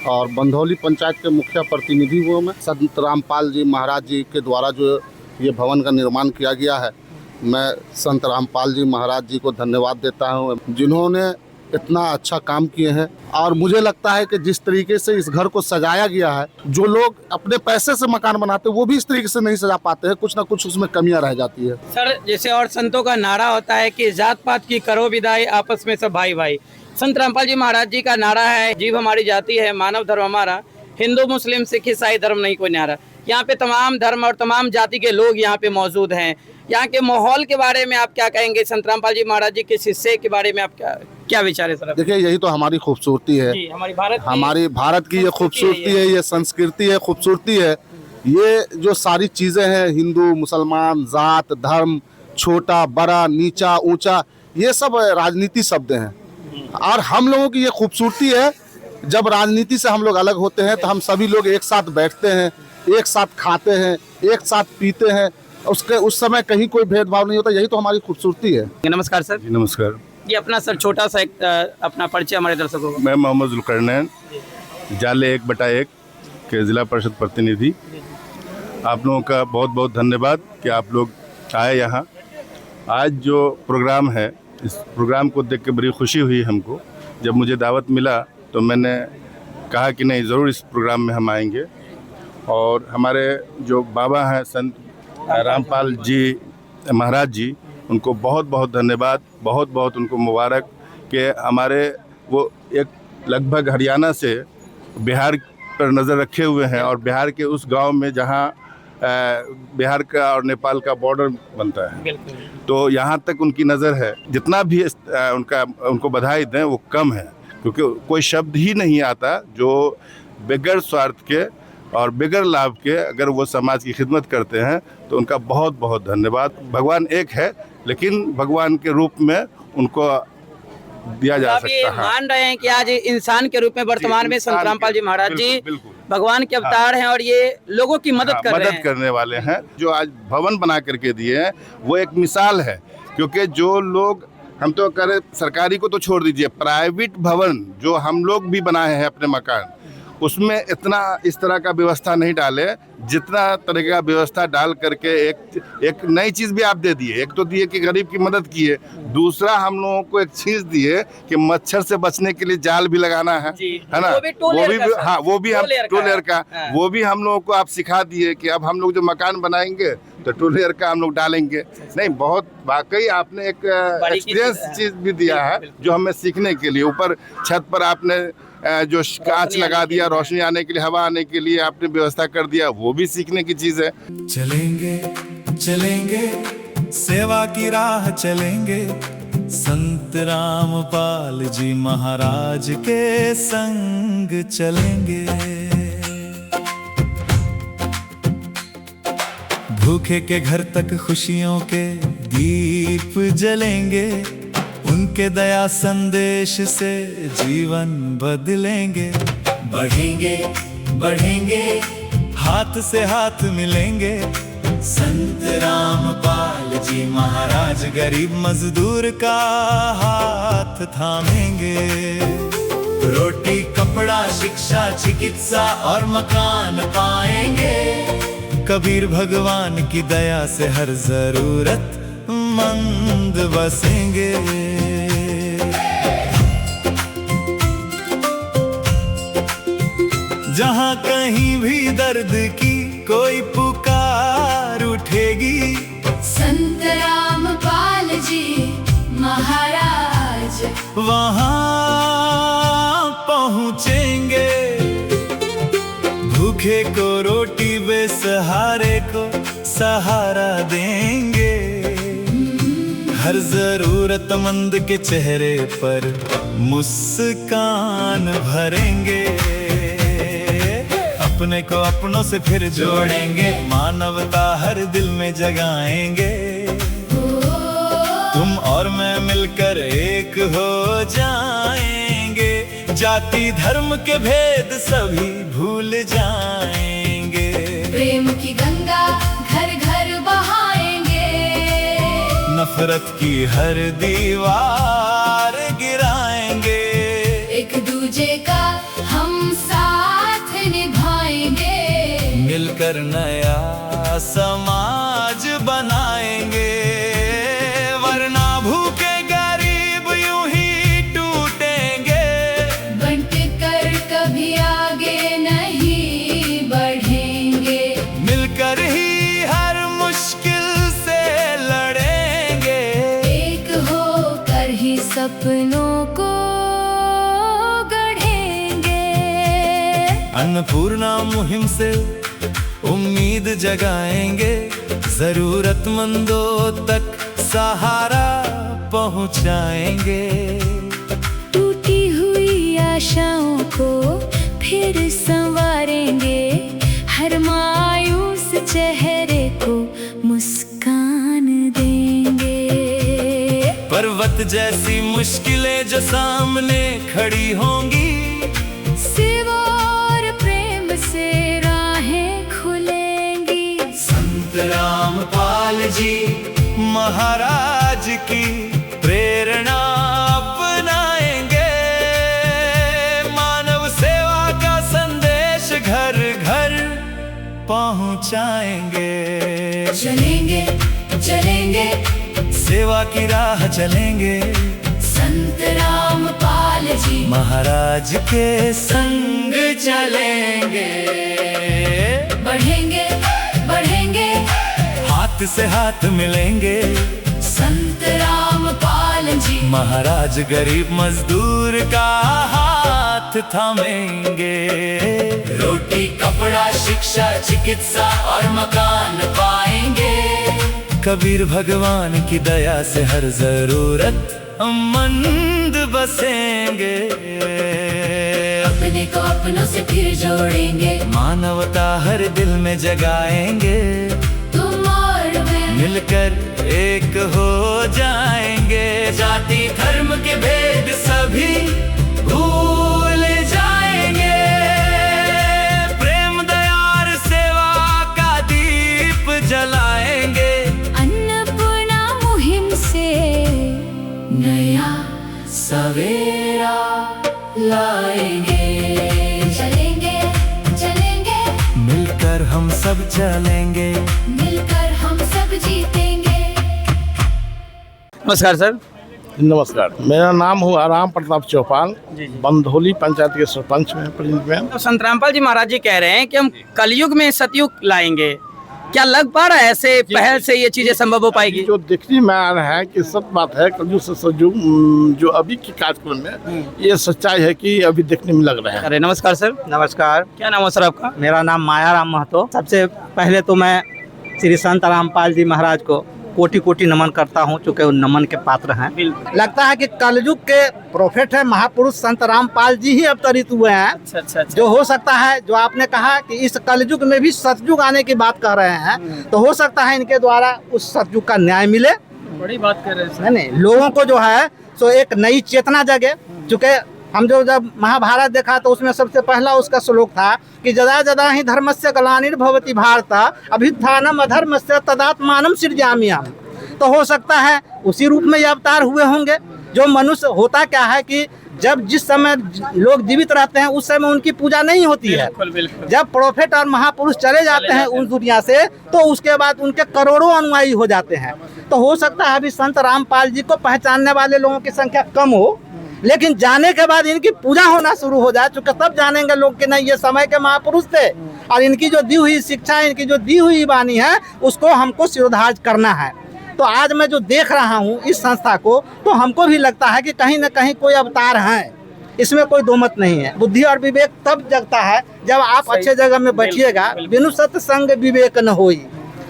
और बंधौली पंचायत के मुखिया प्रतिनिधि हुआ मैं। संत रामपाल जी महाराज जी के द्वारा जो ये भवन का निर्माण किया गया है, मैं संत रामपाल जी महाराज जी को धन्यवाद देता हूँ, जिन्होंने इतना अच्छा काम किए हैं। और मुझे लगता है कि जिस तरीके से इस घर को सजाया गया है, जो लोग अपने पैसे से मकान बनाते हैं वो भी इस तरीके से नहीं सजा पाते हैं, कुछ ना कुछ उसमें कमियां रह जाती है। सर जैसे और संतों का नारा होता है कि जात पात की करो विदाई, आपस में सब भाई भाई, संत रामपाल जी महाराज जी का नारा है जीव हमारी जाति है, मानव धर्म हमारा, हिंदू मुस्लिम सिख ईसाई धर्म नहीं कोई न्यारा। यहाँ पे तमाम धर्म और तमाम जाति के लोग यहाँ पे मौजूद हैं। यहाँ के माहौल के बारे में आप क्या कहेंगे? संत रामपाल जी महाराज जी के शिष्य के बारे में आप क्या विचार है सर? देखिए, यही तो हमारी खूबसूरती है, हमारी भारत की ये खूबसूरती है, ये संस्कृति है, खूबसूरती है। ये जो सारी चीज़ें हैं, हिंदू मुसलमान, जात धर्म, छोटा बड़ा नीचा ऊंचा, ये सब राजनीति शब्द हैं। और हम लोगों की ये खूबसूरती है, जब राजनीति से हम लोग अलग होते हैं तो हम सभी लोग एक साथ बैठते हैं, एक साथ खाते हैं, एक साथ पीते हैं, उस समय कहीं कोई भेदभाव नहीं होता। यही तो हमारी खूबसूरती है। नमस्कार सर। जी नमस्कार। ये अपना सर छोटा सा एक अपना परिचय हमारे दर्शकों को। मैं मोहम्मद जुल्करनैन, जाले 1/1 के जिला परिषद प्रतिनिधि। आप लोगों का बहुत बहुत धन्यवाद कि आप लोग आए यहाँ। आज जो प्रोग्राम है, इस प्रोग्राम को देख के बड़ी खुशी हुई हमको। जब मुझे दावत मिला तो मैंने कहा कि नहीं, ज़रूर इस प्रोग्राम में हम आएंगे। और हमारे जो बाबा हैं संत रामपाल जी महाराज जी, उनको बहुत बहुत धन्यवाद, बहुत बहुत उनको मुबारक कि हमारे वो एक लगभग हरियाणा से बिहार पर नज़र रखे हुए हैं और बिहार के उस गांव में जहां बिहार का और नेपाल का बॉर्डर बनता है, तो यहां तक उनकी नज़र है। जितना भी उनको बधाई दें वो कम है, क्योंकि कोई शब्द ही नहीं आता जो बगैर स्वार्थ के और बगैर लाभ के अगर वो समाज की खिदमत करते हैं, तो उनका बहुत बहुत धन्यवाद। भगवान एक है, लेकिन भगवान के रूप में उनको दिया जा सकता है। मान रहे हैं कि आज इंसान के रूप में वर्तमान में संत रामपाल जी महाराज जी भगवान के अवतार हैं और ये लोगों की मदद करने वाले हैं। जो आज भवन बना करके दिए हैं वो एक मिसाल है, क्योंकि जो लोग, हम तो करें सरकारी को तो छोड़ दीजिए, प्राइवेट भवन जो हम लोग भी बनाए हैं अपने मकान, उसमें इतना इस तरह का व्यवस्था नहीं डाले, जितना तरह का व्यवस्था डाल करके एक नई चीज़ भी आप दे दिए। एक तो दिए कि गरीब की मदद किए, दूसरा हम लोगों को एक चीज़ दिए कि मच्छर से बचने के लिए जाल भी लगाना है ना, वो भी हाँ वो भी हम टू लेयर का वो भी हम लोगों को आप सिखा दिए कि अब हम लोग जो मकान बनाएंगे तो टू लेयर का हम लोग डालेंगे। नहीं, बहुत वाकई आपने एक एक्सपीरियंस चीज़ भी दिया है जो हमें सीखने के लिए। ऊपर छत पर आपने जो कांच लगा दिया, रोशनी आने के लिए, हवा आने के लिए आपने व्यवस्था कर दिया, वो भी सीखने की चीज़ है। चलेंगे चलेंगे सेवा की राह चलेंगे, संत रामपाल जी महाराज के संग चलेंगे। भूखे के घर तक खुशियों के दीप जलेंगे, उनके दया संदेश से जीवन बदलेंगे। बढ़ेंगे बढ़ेंगे हाथ से हाथ मिलेंगे, संत रामपाल जी महाराज गरीब मजदूर का हाथ थामेंगे। रोटी कपड़ा शिक्षा चिकित्सा और मकान पाएंगे, कबीर भगवान की दया से हर जरूरत मंद बसेंगे। जहाँ कहीं भी दर्द की कोई पुकार उठेगी, संत रामपाल जी महाराज वहाँ पहुँचेंगे। भूखे को रोटी, बेसहारे को सहारा देंगे, हर जरूरतमंद के चेहरे पर मुस्कान भरेंगे। अपने को अपनों से फिर जोड़ेंगे, मानवता हर दिल में जगाएंगे। तुम और मैं मिलकर एक हो जाएंगे, जाति धर्म के भेद सभी भूल जाएंगे। प्रेम की गंगा घर घर बहाएंगे, नफरत की हर दीवार गिराएंगे। एक दूजे का हम साथ निभाएंगे, मिलकर नया समाज बनाएंगे। वरना भूखे गरीब यूं ही टूटेंगे, बंट कर कभी आगे नहीं बढ़ेंगे। मिलकर ही हर मुश्किल से लड़ेंगे, एक होकर ही सपनों को गढ़ेंगे। अन्नपूर्णा मुहिम से उम्मीद जगाएंगे, जरूरतमंदों तक सहारा पहुंचाएंगे। टूटी हुई आशाओं को फिर संवारेंगे, हर मायूस चेहरे को मुस्कान देंगे। पर्वत जैसी मुश्किलें जो सामने खड़ी होंगी, सेवा और प्रेम से राहें खुलेंगी। संत रामपाल जी महाराज की प्रेरणा अपनाएंगे, मानव सेवा का संदेश घर घर पहुंचाएंगे। चलेंगे चलेंगे सेवा की राह चलेंगे, संत रामपाल जी महाराज के संग चलेंगे। बढ़ेंगे बढ़ेंगे हाथ से हाथ मिलेंगे, संत रामपाल जी महाराज गरीब मजदूर का हाथ थामेंगे। रोटी कपड़ा शिक्षा चिकित्सा और मकान पाएंगे, कबीर भगवान की दया से हर जरूरत मंद बसेंगे। अपने को अपनों से फिर जोड़ेंगे, मानवता हर दिल में जगाएंगे। तुम और मैं मिलकर एक हो जाएंगे, जाति धर्म के भेद सभी भूल जाएंगे। प्रेम दया और सेवा का दीप जलाएंगे, अन्नपूर्णा मुहिम से नया सवेरा लाएंगे। चलेंगे सब चलेंगे, मिलकर हम सब जीतेंगे। नमस्कार सर। नमस्कार, मेरा नाम हुआ राम प्रताप चौपाल, बंधोली पंचायत के सरपंच में प्रेसिडेंट। तो संत रामपाल जी महाराज जी कह रहे हैं कि हम कलयुग में सतयुग लाएंगे, क्या लग पा रहा है ऐसे पहल से ये चीजें संभव हो पाएगी? जो देखने में आ रहा है कि सत्य बात है, कलयुग से सतयुग जो अभी के कार्यक्रम में ये सच्चाई है कि अभी देखने में लग रहा है। अरे नमस्कार सर। नमस्कार, क्या नाम है सर आपका? मेरा नाम मायाराम महतो। सबसे पहले तो मैं श्री संत रामपाल जी महाराज को कोटि कोटि नमन करता हूँ, चूँकि वो नमन के पात्र हैं। लगता है कि कलयुग के प्रोफेट है महापुरुष संत रामपाल जी ही अवतरित हुए हैं। अच्छा। जो हो सकता है, जो आपने कहा कि इस कलयुग में भी सतयुग आने की बात कर रहे हैं, तो हो सकता है इनके द्वारा उस सतयुग का न्याय मिले। बड़ी बात कर रहे हैं है नहीं, लोगों को जो है सो एक नई चेतना जगे। चूँकि हम जब महाभारत देखा तो उसमें सबसे पहला उसका श्लोक था कि जदा जदा ही धर्मस्य ग्लानिर्भवति भारत अभ्युत्थानम अधर्मस्य तदात्मानं सृजामि हम। तो हो सकता है उसी रूप में ये अवतार हुए होंगे। जो मनुष्य होता क्या है कि जब जिस समय लोग जीवित रहते हैं उस समय उनकी पूजा नहीं होती है। जब प्रोफेट और महापुरुष चले जाते हैं उस दुनिया से, तो उसके बाद उनके करोड़ों अनुयायी हो जाते हैं। तो हो सकता है अभी संत रामपाल जी को पहचानने वाले लोगों की संख्या कम हो, लेकिन जाने के बाद इनकी पूजा होना शुरू हो जाए, चूँकि तब जानेंगे लोग कि नहीं ये समय के महापुरुष थे और इनकी जो दी हुई शिक्षा, इनकी जो दी हुई वाणी है, उसको हमको शिरोधार्य करना है। तो आज मैं जो देख रहा हूँ इस संस्था को, तो हमको भी लगता है कि कहीं न कहीं कोई अवतार है, इसमें कोई दो मत नहीं है। बुद्धि और विवेक तब जगता है जब आप अच्छे जगह में बैठिएगा। बिनु सत्संग विवेक न होई,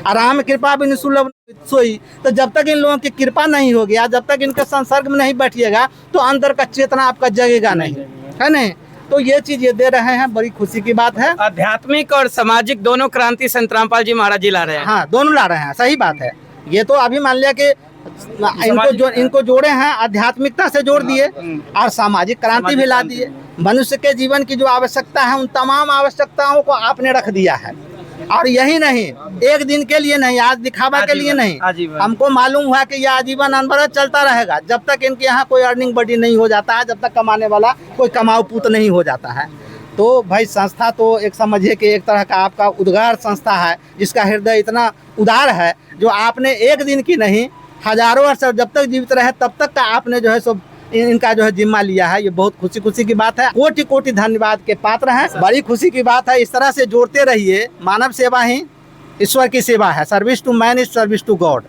आराम कृपा बिनु सुलभ सोई। तो जब तक इन लोगों की कृपा नहीं होगी, जब तक इनके संसर्ग में नहीं बैठिएगा, तो अंदर का चेतना आपका जगेगा नहीं, है नहीं। तो ये चीज ये दे रहे हैं, बड़ी खुशी की बात है। आध्यात्मिक और सामाजिक दोनों क्रांति संत रामपाल जी महाराज जी ला रहे हैं। हाँ, दोनों ला रहे हैं, सही बात है। ये तो अभी मान लिया कि इनको जोड़े हैं, आध्यात्मिकता से जोड़ दिए और सामाजिक क्रांति भी ला दिए। मनुष्य के जीवन की जो आवश्यकता है, उन तमाम आवश्यकताओं को आपने रख दिया है। और यही नहीं, एक दिन के लिए नहीं, आज दिखावा के लिए नहीं, हमको मालूम हुआ कि यह आजीवन अनवरत चलता रहेगा जब तक इनके यहाँ कोई अर्निंग बॉडी नहीं हो जाता है, जब तक कमाने वाला कोई कमाऊ पूत नहीं हो जाता है। तो भाई संस्था तो एक समझिए कि एक तरह का आपका उद्गार संस्था है, जिसका हृदय इतना उदार है, जो आपने एक दिन की नहीं, हजारों वर्ष जब तक जीवित रहे तब तक का आपने जो है सो इनका जो है जिम्मा लिया है। ये बहुत खुशी की बात है, कोटि कोटि धन्यवाद के पात्र हैं। बड़ी खुशी की बात है, इस तरह से जोड़ते रहिए। मानव सेवा ही ईश्वर की सेवा है, service to man is service to God.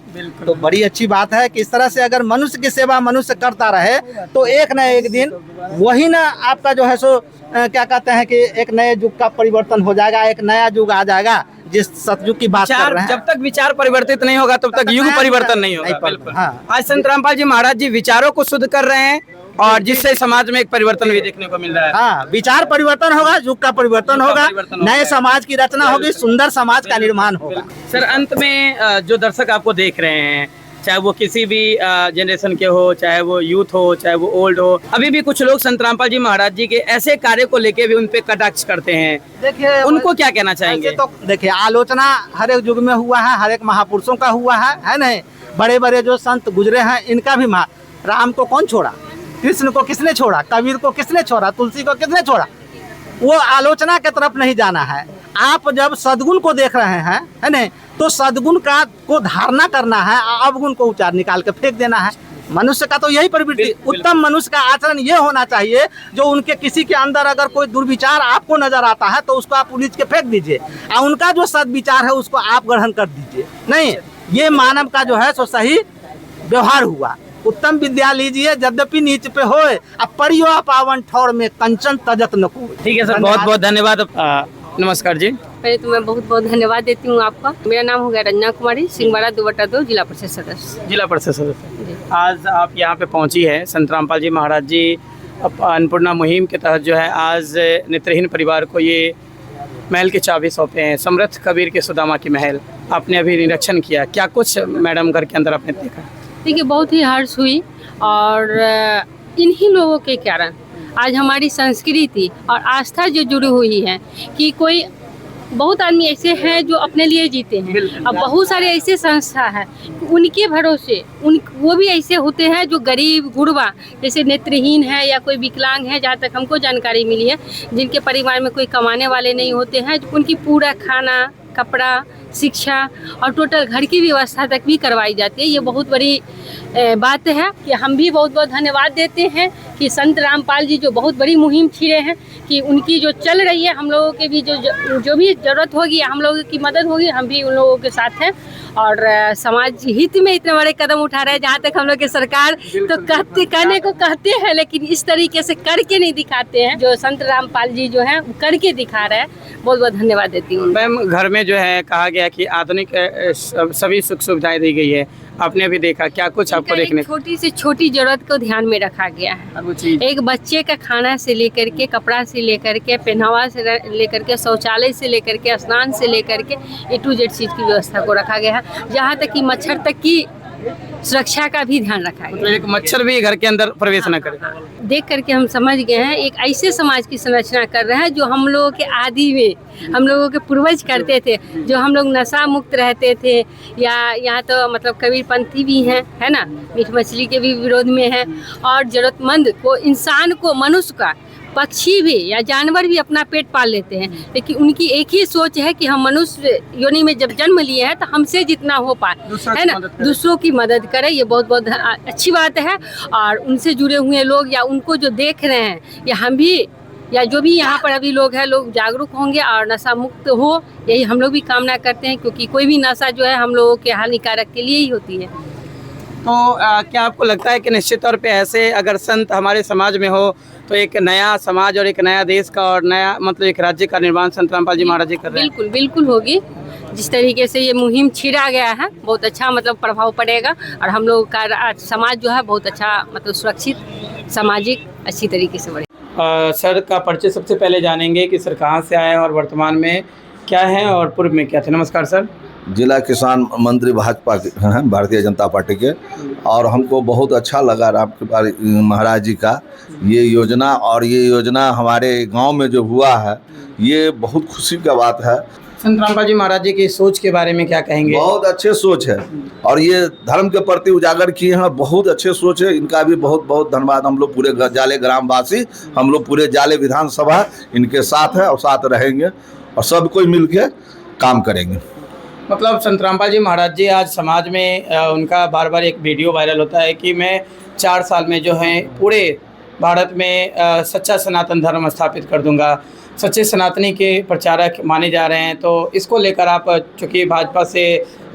तो बड़ी अच्छी बात है कि इस तरह से अगर मनुष्य की सेवा मनुष्य करता रहे, तो एक न एक दिन वही ना आपका जो है सो क्या कहते हैं कि एक नए युग का परिवर्तन हो जाएगा, एक नया युग आ जाएगा जिस सतयुग की बात कर रहे हैं। जब तक विचार परिवर्तित नहीं होगा तब तक युग परिवर्तन नहीं होगा। हाँ। आज संत रामपाल जी महाराज जी विचारों को शुद्ध कर रहे हैं और जिससे समाज में एक परिवर्तन भी देखने को मिल रहा है। हाँ, विचार परिवर्तन होगा, युग का परिवर्तन होगा, नए समाज की रचना होगी, सुंदर समाज का निर्माण होगा। सर, अंत में जो दर्शक आपको देख रहे हैं, चाहे वो किसी भी जनरेशन के हो, चाहे वो यूथ हो, चाहे वो ओल्ड हो, अभी भी कुछ लोग संत रामपाल जी महाराज जी के ऐसे कार्य को लेके भी उन पे कटाक्ष करते हैं। देखिए, उनको क्या कहना चाहेंगे? तो देखिए, आलोचना हर एक युग में हुआ है, हर एक महापुरुषों का हुआ है नहीं। बड़े बड़े जो संत गुजरे हैं, इनका भी राम को कौन छोड़ा, कृष्ण को किसने छोड़ा, कबीर को किसने छोड़ा, तुलसी को किसने छोड़ा। वो आलोचना की तरफ नहीं जाना है। आप जब सद्गुण को देख रहे हैं, है नहीं, तो सद्गुण का को धारणा करना है, अवगुण को उचार निकाल के फेंक देना है। मनुष्य का तो यही प्रवृत्ति, उत्तम मनुष्य का आचरण ये होना चाहिए, जो उनके किसी के अंदर अगर कोई दुर्विचार आपको नजर आता है तो उसको आप उलीच के फेंक दीजिए, और उनका जो सद्विचार है उसको आप ग्रहण कर दीजिए। नहीं, ये मानव का जो है सो सही व्यवहार हुआ। उत्तम विद्या लीजिए, यद्यपि नीच पे होए, अब परियो पावन ठौर में कंचन तजत न कोई। ठीक है सर, बहुत बहुत धन्यवाद। नमस्कार जी। पहले तो मैं बहुत बहुत धन्यवाद देती हूँ आपका। मेरा नाम हो गया रंजना कुमारी, सिंहवाड़ा 2/2 जिला परिषद सदस्य। जिला परिषद सदस्य। आज आप यहाँ पे पहुँची है, संत रामपाल जी महाराज जी अन्नपूर्णा मुहिम के तहत जो है आज नेत्रहीन परिवार को ये महल की चाबी सौंपे हैं। समर्थ कबीर के सुदामा की महल आपने अभी निरीक्षण किया, क्या कुछ मैडम घर के अंदर आपने देखा? देखिए, बहुत ही हर्ष हुई, और इन्हीं लोगों के कारण आज हमारी संस्कृति और आस्था जो जुड़ी हुई है कि कोई बहुत आदमी ऐसे हैं जो अपने लिए जीते हैं, अब बहुत सारे ऐसे संस्था हैं उनके भरोसे वो भी ऐसे होते हैं जो गरीब गुरबा, जैसे नेत्रहीन है या कोई विकलांग है, जहाँ तक हमको जानकारी मिली है, जिनके परिवार में कोई कमाने वाले नहीं होते हैं, उनकी पूरा खाना कपड़ा, शिक्षा और टोटल घर की व्यवस्था तक भी करवाई जाती है। ये बहुत बड़ी बात है कि हम भी बहुत बहुत धन्यवाद देते हैं कि संत रामपाल जी जो बहुत बड़ी मुहिम छेड़े हैं कि उनकी जो चल रही है, हम लोगों के भी जो भी ज़रूरत होगी, हम लोगों की मदद होगी, हम भी उन लोगों के साथ हैं। और समाज हित में इतने बड़े कदम उठा रहे हैं, जहाँ तक हम लोग की सरकार तो कहने को कहते हैं, लेकिन इस तरीके से करके नहीं दिखाते हैं। जो संत रामपाल जी जो हैं करके दिखा रहे हैं, बहुत बहुत धन्यवाद देती हूँ। मैम, घर में जो है कहा गया कि आधुनिक सभी सुख सुविधाएं दी गई है, आपने भी देखा, क्या कुछ आपको देखने? छोटी से छोटी जरूरत को ध्यान में रखा गया है। एक बच्चे का खाना से लेकर के, कपड़ा से लेकर के, पहनावा से लेकर के, शौचालय से लेकर के, स्नान से लेकर के A to Z चीज़ की व्यवस्था को रखा गया है। जहाँ तक कि मच्छर तक की सुरक्षा का भी ध्यान रखा है। मतलब एक मच्छर भी घर के अंदर प्रवेश न करे। देख करके हम समझ गए हैं एक ऐसे समाज की संरचना कर रहे हैं जो हम लोगों के आदि में हम लोगों के पूर्वज करते थे, जो हम लोग नशा मुक्त रहते थे, या यहाँ तो मतलब कबीरपंथी भी हैं, है ना, मीट मछली के भी विरोध में है। और जरूरतमंद को, इंसान को, मनुष्य का, पक्षी भी या जानवर भी अपना पेट पाल लेते हैं, लेकिन उनकी एक ही सोच है कि हम मनुष्य योनि में जब जन्म लिए हैं तो हमसे जितना हो पाए, है ना, दूसरों की मदद करें। ये बहुत बहुत अच्छी बात है। और उनसे जुड़े हुए लोग या उनको जो देख रहे हैं, या हम भी या जो भी यहाँ पर अभी लोग हैं, लोग जागरूक होंगे और नशा मुक्त हो, यही हम लोग भी कामना करते हैं, क्योंकि कोई भी नशा जो है हम लोगों के हानिकारक के लिए ही होती है। तो क्या आपको लगता है कि निश्चित तौर पे ऐसे अगर संत हमारे समाज में हो तो एक नया समाज और एक नया देश का और नया मतलब एक राज्य का निर्माण संत रामपाल जी महाराज जी कर रहे हैं? बिल्कुल बिल्कुल होगी। जिस तरीके से ये मुहिम छिड़ा गया है, बहुत अच्छा मतलब प्रभाव पड़ेगा और हम लोग का समाज जो है बहुत अच्छा मतलब सुरक्षित, सामाजिक अच्छी तरीके से बढ़ेगा। सर का परिचय सबसे पहले जानेंगे कि सर कहाँ से आए हैं और वर्तमान में क्या है और पूर्व में क्या थे। नमस्कार सर। जिला किसान मंत्री भाजपा के हैं, भारतीय जनता पार्टी के, और हमको बहुत अच्छा लगा रामपाल महाराज जी का ये योजना, और ये योजना हमारे गांव में जो हुआ है ये बहुत खुशी का बात है। संत रामपाल जी महाराज जी की सोच के बारे में क्या कहेंगे? बहुत अच्छे सोच है और ये धर्म के प्रति उजागर किए हैं, बहुत अच्छे सोच है। इनका भी बहुत बहुत धन्यवाद। हम लोग पूरे जाले ग्रामवासी, हम लोग पूरे जाले विधानसभा इनके साथ है और साथ रहेंगे और सब कोई मिल के काम करेंगे। मतलब संत रामपाल जी महाराज जी आज समाज में उनका बार बार एक वीडियो वायरल होता है कि मैं 4 साल में जो है पूरे भारत में सच्चा सनातन धर्म स्थापित कर दूंगा। सच्चे सनातनी के प्रचारक माने जा रहे हैं, तो इसको लेकर आप चूँकि भाजपा से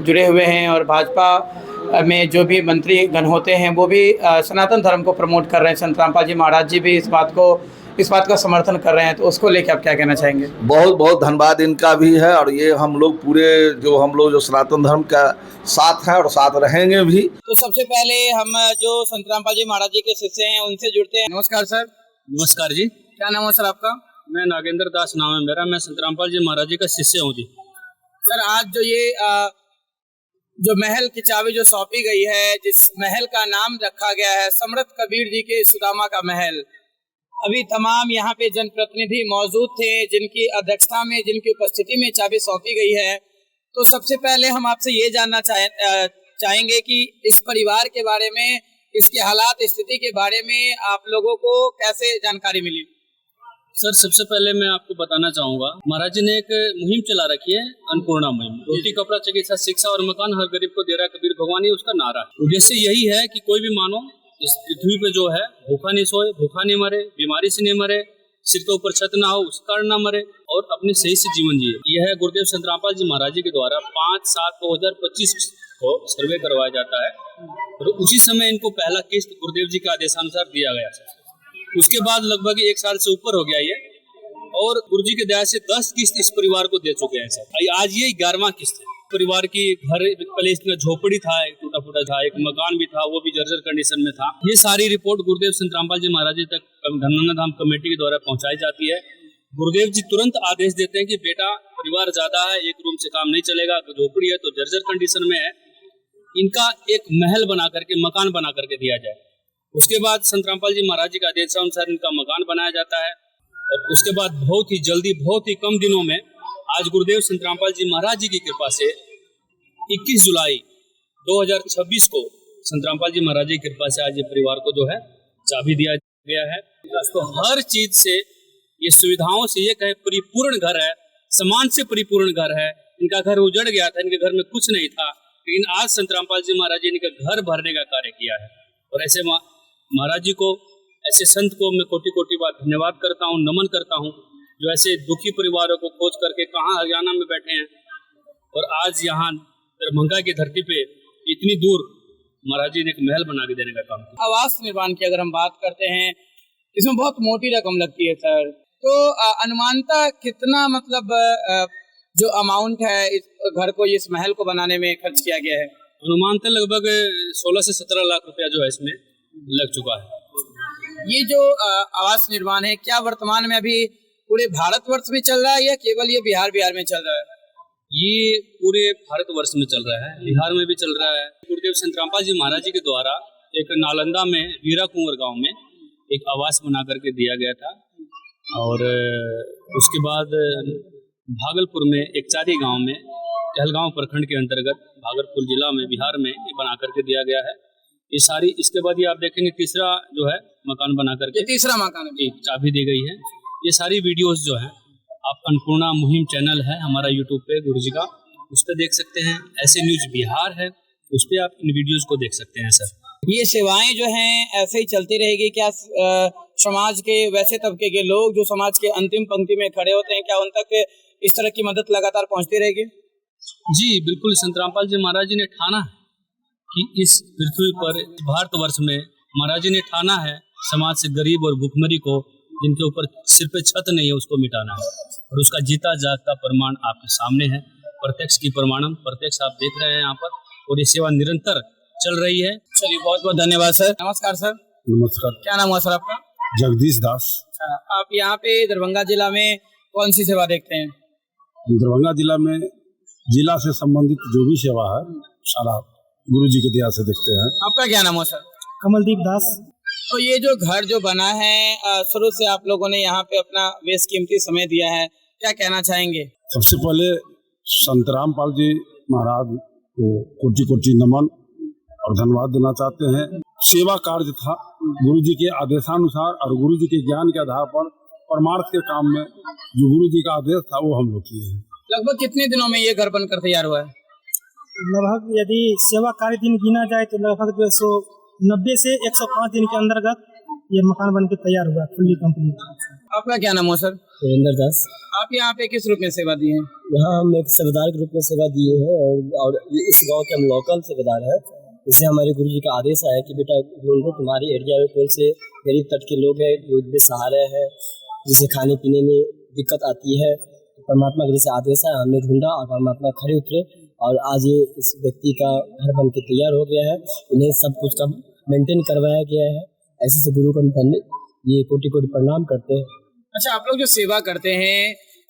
जुड़े हुए हैं और भाजपा में जो भी मंत्री गण होते हैं वो भी सनातन धर्म को प्रमोट कर रहे हैं, संत रामपाल जी महाराज जी भी इस बात का समर्थन कर रहे हैं, तो उसको लेकर आप क्या कहना चाहेंगे? बहुत बहुत धन्यवाद इनका भी है, और ये हम लोग पूरे जो सनातन धर्म का साथ है और साथ रहेंगे भी। तो सबसे पहले हम जो संत रामपाल जी महाराज जी के शिष्य हैं उनसे जुड़ते हैं। नमस्कार सर। नमस्कार जी। क्या नाम है सर आपका? मैं नागेंद्र दास नाम है मेरा, मैं संत रामपाल जी महाराज जी का शिष्य हूँ जी। सर आज जो ये जो महल की चाबी जो सौंपी गई है, जिस महल का नाम रखा गया है समर्थ कबीर जी के सुदामा का महल, अभी तमाम यहाँ पे जनप्रतिनिधि मौजूद थे जिनकी अध्यक्षता में, जिनकी उपस्थिति में चाबी सौंपी गई है। तो सबसे पहले हम आपसे ये जानना चाहेंगे कि इस परिवार के बारे में, इसके हालात स्थिति के बारे में आप लोगों को कैसे जानकारी मिली? सर सबसे पहले मैं आपको बताना चाहूँगा, महाराज जी ने एक मुहिम चला रखी है, अन्नपूर्णा मुहिम। रोटी कपड़ा चिकित्सा शिक्षा और मकान हर गरीब को दे रहा कबीर भगवान, उसका नारा है। उद्देश्य यही है कि कोई भी मानो इस पृथ्वी पे जो है भूखा नहीं सोए, भूखा नहीं मरे, बीमारी से नहीं मरे, सिर के ऊपर छत ना हो उस कारण ना मरे, और अपने सही से जीवन जिए। यह है गुरुदेव संत रामपाल जी महाराज जी के द्वारा 5/7/2025 को सर्वे करवाया जाता है, और उसी समय इनको पहला किस्त गुरुदेव जी के आदेशानुसार दिया गया है। उसके बाद लगभग 1 साल से ऊपर हो गया ये, और गुरु जी के दया से 10 किस्त इस परिवार को दे चुके हैं सर। आज ये 11वां किस्त है। परिवार की घर पहले इसमें झोपड़ी था, एक टूटा फूटा था, एक मकान भी था, वो भी जर्जर कंडीशन में था। ये सारी रिपोर्ट गुरुदेव संत रामपाल जी महाराज जी तक धन्ना धाम कमेटी के द्वारा पहुंचाई जाती है। गुरुदेव जी तुरंत आदेश देते हैं कि बेटा परिवार ज्यादा है, एक रूम से काम नहीं चलेगा, झोपड़ी है तो जर्जर कंडीशन में है, इनका एक महल बना करके, मकान बना करके दिया जाए। उसके बाद संत रामपाल जी महाराज जी के आदेशानुसार इनका मकान बनाया जाता है, और उसके बाद बहुत ही जल्दी, बहुत ही कम दिनों में आज गुरुदेव संत रामपाल जी महाराज जी की कृपा से 21 जुलाई 2026 को संत रामपाल जी महाराज जी की कृपा से आज ये परिवार को जो है चाबी दिया गया है। तो हर चीज से, ये सुविधाओं से, ये कहे परिपूर्ण घर है, सम्मान से परिपूर्ण घर है, इनका घर उजड़ गया था, इनके घर में कुछ नहीं था, लेकिन आज संत रामपाल जी महाराज जी ने इनका घर भरने का कार्य किया है। और ऐसे महाराज जी को, ऐसे संत को मैं कोटि कोटि बार धन्यवाद करता हूँ, नमन करता हूँ, जो ऐसे दुखी परिवारों को खोज करके कहाँ हरियाणा में बैठे हैं और आज यहाँ दरभंगा की धरती पे इतनी दूर महाराज जी ने एक महल बना के देने का काम किया। आवास निर्माण की अगर हम बात करते हैं, इसमें बहुत मोटी रकम लगती है सर, तो अनुमानता कितना मतलब जो अमाउंट है इस घर को, इस महल को बनाने में खर्च किया गया है? अनुमानतः लगभग 16 से 17 लाख रुपया जो है इसमें लग चुका है। ये जो आवास निर्माण है, क्या वर्तमान में अभी पूरे भारतवर्ष में चल रहा है या केवल ये बिहार में चल रहा है? ये पूरे भारतवर्ष में चल रहा है, बिहार में भी चल रहा है। गुरुदेव संत रामपाल जी महाराज जी के द्वारा एक नालंदा में वीरा कुंवर गांव में एक आवास बना करके दिया गया था, और उसके बाद भागलपुर में एक चारी गांव में, कहलगांव प्रखंड के अंतर्गत भागलपुर जिला में बिहार में ये बना करके दिया गया है। ये सारी, इसके बाद ये आप देखेंगे तीसरा जो है मकान बना करके, तीसरा मकान एक चाबी दी गई है। ये सारी वीडियोस जो है आप अन्नपूर्णा मुहिम चैनल है हमारा यूट्यूब पे गुरुजी का, उस पर देख सकते हैं। ऐसे न्यूज बिहार है, उस पर आप इन वीडियोस को देख सकते हैं सर। ये सेवाएं जो हैं ऐसे ही चलती रहेगी क्या? समाज के वैसे तबके के लोग जो समाज के अंतिम पंक्ति में खड़े होते हैं, क्या उन तक इस तरह की मदद लगातार पहुंचती रहेगी? जी बिल्कुल, संत रामपाल जी महाराज जी ने ठाना है कि इस पृथ्वी पर, भारतवर्ष में महाराज जी ने ठाना है समाज से गरीब और भूखमरी को, जिनके ऊपर सिर पे छत नहीं है, उसको मिटाना है। और उसका जीता जागता प्रमाण आपके सामने है, प्रत्यक्ष की प्रमाणम, प्रत्यक्ष आप देख रहे हैं यहाँ पर, और ये सेवा निरंतर चल रही है। चलिए, बहुत बहुत धन्यवाद सर। नमस्कार सर। नमस्कार। क्या नाम हुआ सर आपका? जगदीश दास। आप यहाँ पे दरभंगा जिला में कौन सी सेवा देखते हैं? दरभंगा जिला में जिला से संबंधित जो भी सेवा है सारा गुरु जी की दया से देखते हैं। आपका क्या नाम हुआ सर? कमलदीप दास। तो ये जो घर जो बना है, शुरू से आप लोगों ने यहाँ पे अपना बेशकीमती समय दिया है, क्या कहना चाहेंगे? सबसे पहले संत रामपाल जी महाराज को कोटि कोटि नमन और धन्यवाद देना चाहते हैं। सेवा कार्य था गुरु जी के आदेशानुसार और गुरु जी के ज्ञान के आधार पर परमार्थ के काम में जो गुरु जी का आदेश था वो हम लोग किए हैं। लगभग कितने दिनों में ये घर बनकर तैयार हुआ है? लगभग यदि सेवा कार्य दिन गिना जाए तो लगभग 190 से 105 दिन के अंतर्गत ये मकान बन के तैयार हुआ, फुल्ली कंप्लीट। आपका क्या नाम हो सर? सुरेंद्र दास। आप यहाँ पे किस रूप में सेवा दिए हैं? यहाँ हम एक सेवादार के रूप में सेवा दिए हैं, और इस गांव के हम लोकल सेवादार हैं। इससे हमारे गुरु जी का आदेश आया कि बेटा ढूंढो, तुम्हारी एरिया में कौन से गरीब तट के लोग हैं जो बेसहारा है, जिसे खाने पीने में दिक्कत आती है। परमात्मा के जैसे आदेश है, हमने ढूंढा और परमात्मा खड़े उतरे, और आज ये इस व्यक्ति का घर बन के तैयार हो गया है। इन्हें सब कुछ का मेंटेन करवाया गया है। ऐसे से गुरु को धन्य ये कोटि कोटि प्रणाम करते हैं। अच्छा, आप लोग जो सेवा करते हैं,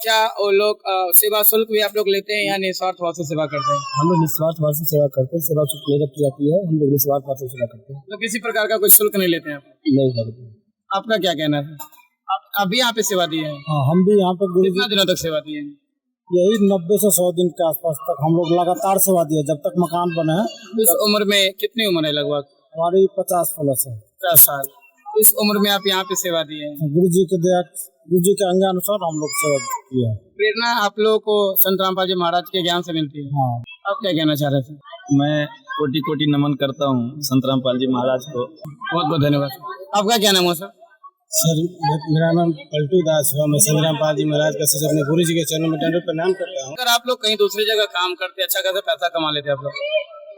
क्या वो लोग सेवा शुल्क भी आप लोग लेते हैं या निस्वार्थ भाव से सेवा करते हैं? हम लोग निस्वार्थ भाव से सेवा करते हैं, सेवा शुल्क नहीं रखी जाती है, हम लोग निस्वार्थ भाव से सेवा करते हैं। तो किसी प्रकार का कोई शुल्क नहीं लेते हैं आप? नहीं करते। आपका क्या कहना है? आप भी यहाँ पे सेवा दिए हैं? हाँ, हम भी यहाँ पर कितना दिनों तक सेवा दिए हैं? यही 90 से 100 दिन के आसपास तक हम लोग लगातार सेवा दिए जब तक मकान बने हैं। इस उम्र में कितनी उम्र है लगभग? हमारी 50 प्लस है। 50 साल। इस उम्र में आप यहाँ पे सेवा दिए हैं? गुरु जी के दया, गुरु जी के अंगानुसार हम लोग सेवा किए हैं। प्रेरणा आप लोगों को संत रामपाल जी महाराज के ज्ञान से मिलती है। हाँ। आप क्या कहना चाह रहे थे? मैं कोटि कोटि नमन करता हूँ संत रामपाल जी महाराज को। बहुत बहुत धन्यवाद। आपका क्या नाम है सर? सर, मेरा नाम पलटू दास हुआ। मैं संत रामपाल जी महाराज का अपने गुरु जी के चरणों में दंडवत प्रणाम करता हूँ। अगर आप लोग कहीं दूसरी जगह काम करते, अच्छा खासा पैसा कमा लेते आप लोग?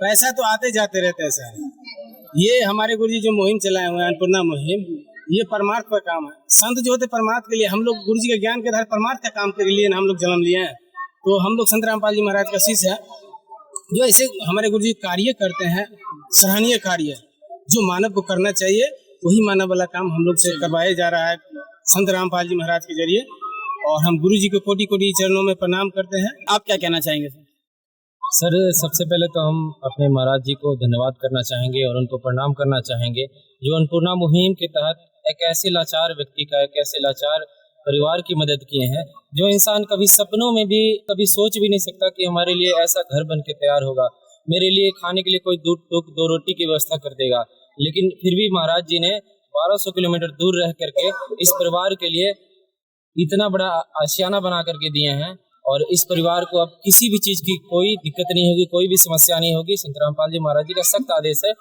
पैसा तो आते जाते रहते हैं सर। ये हमारे गुरु जी जो मुहिम चलाए हुए हैं, अन्नपूर्णा मुहिम, ये परमार्थ का काम है। संत जो होते परमार्थ के लिए, हम लोग गुरु जी के ज्ञान के आधार परमार्थ का काम के लिए हम लोग जन्म लिए हैं। तो हम लोग संत रामपाल जी महाराज का शिष्य है, जो ऐसे हमारे गुरु जी कार्य करते हैं, सराहनीय कार्य जो मानव को करना चाहिए, वही मानव वाला काम हम लोग से करवाया जा रहा है संत रामपाल जी महाराज के जरिए। और हम गुरु जी को कोटि कोटि चरणों में प्रणाम करते हैं। आप क्या कहना चाहेंगे सर? सर, सबसे पहले तो हम अपने महाराज जी को धन्यवाद करना चाहेंगे और उनको प्रणाम करना चाहेंगे, जो अन्नपूर्णा मुहिम के तहत एक ऐसे लाचार व्यक्ति का, एक ऐसे लाचार परिवार की मदद किए हैं, जो इंसान कभी सपनों में भी कभी सोच भी नहीं सकता कि हमारे लिए ऐसा घर बन के तैयार होगा, मेरे लिए खाने के लिए कोई दूध टूक 2 रोटी की व्यवस्था कर देगा। लेकिन फिर भी महाराज जी ने 1200 किलोमीटर दूर रह करके इस परिवार के लिए इतना बड़ा आशियाना बना करके दिए हैं। और इस परिवार को अब किसी भी चीज़ की कोई दिक्कत नहीं होगी, कोई भी समस्या नहीं होगी। संत रामपाल जी महाराज जी का सख्त आदेश है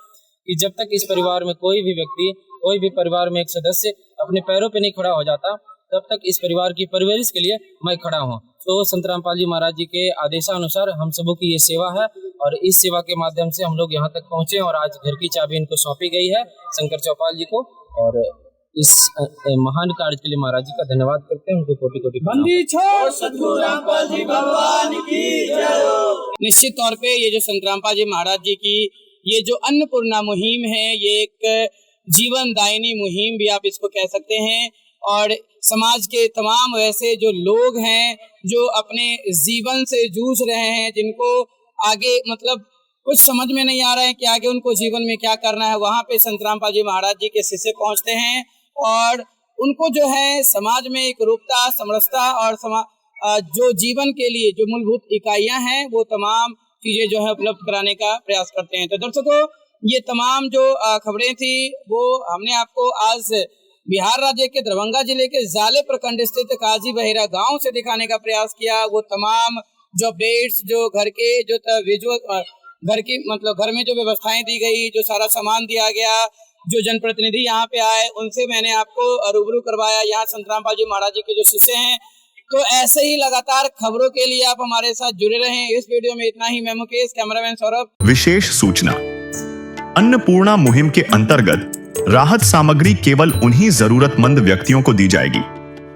कि जब तक इस परिवार में कोई भी व्यक्ति, कोई भी परिवार में एक सदस्य अपने पैरों पे नहीं खड़ा हो जाता, तब तक इस परिवार की परवरिश के लिए मैं खड़ा हूँ। तो संत रामपाल जी महाराज जी के आदेशानुसार हम सबों की ये सेवा है और इस सेवा के माध्यम से हम लोग यहाँ तक पहुँचे और आज घर की चाबी इनको सौंपी गई है शंकर चौपाल जी को। और इस महान कार्य के लिए महाराज जी का धन्यवाद करते हैं, उनको कोटि कोटि बंदी छोड़ सतगुरु रामपाल जी भगवान की जय हो। निश्चित तौर पे ये जो संत रामपाल जी महाराज जी की ये जो अन्नपूर्णा मुहिम है, ये एक जीवनदायिनी मुहिम भी आप इसको कह सकते हैं। और समाज के तमाम वैसे जो लोग हैं जो अपने जीवन से जूझ रहे हैं, जिनको आगे मतलब कुछ समझ में नहीं आ रहा है कि आगे उनको जीवन में क्या करना है, वहाँ पे संत रामपाल जी महाराज जी के शिष्य पहुँचते हैं और उनको जो है समाज में एक रूपता, समरसता और जो जीवन के लिए जो मूलभूत इकाइयाँ हैं वो तमाम चीज़ें जो है उपलब्ध कराने का प्रयास करते हैं। तो दर्शकों, ये तमाम जो खबरें थी वो हमने आपको आज बिहार राज्य के दरभंगा जिले के जाले प्रखंड स्थित काजी बहेरा गांव से दिखाने का प्रयास किया। वो तमाम जो अपडेट्स, जो घर के जो विजुअल, घर की मतलब घर में जो व्यवस्थाएं दी गई, जो सारा सामान दिया गया, जो जनप्रतिनिधि यहाँ पे आए उनसे मैंने आपको रूबरू करवाया। यहाँ संत रामपाल जी महाराज जी के जो शिष्य हैं। तो ऐसे ही लगातार खबरों के लिए आप हमारे साथ जुड़े रहें। इस वीडियो में इतना ही। मैं मुकेश, कैमरामैन सौरभ। विशेष सूचना, अन्नपूर्णा मुहिम के अंतर्गत राहत सामग्री केवल उन्हीं जरूरतमंद व्यक्तियों को दी जाएगी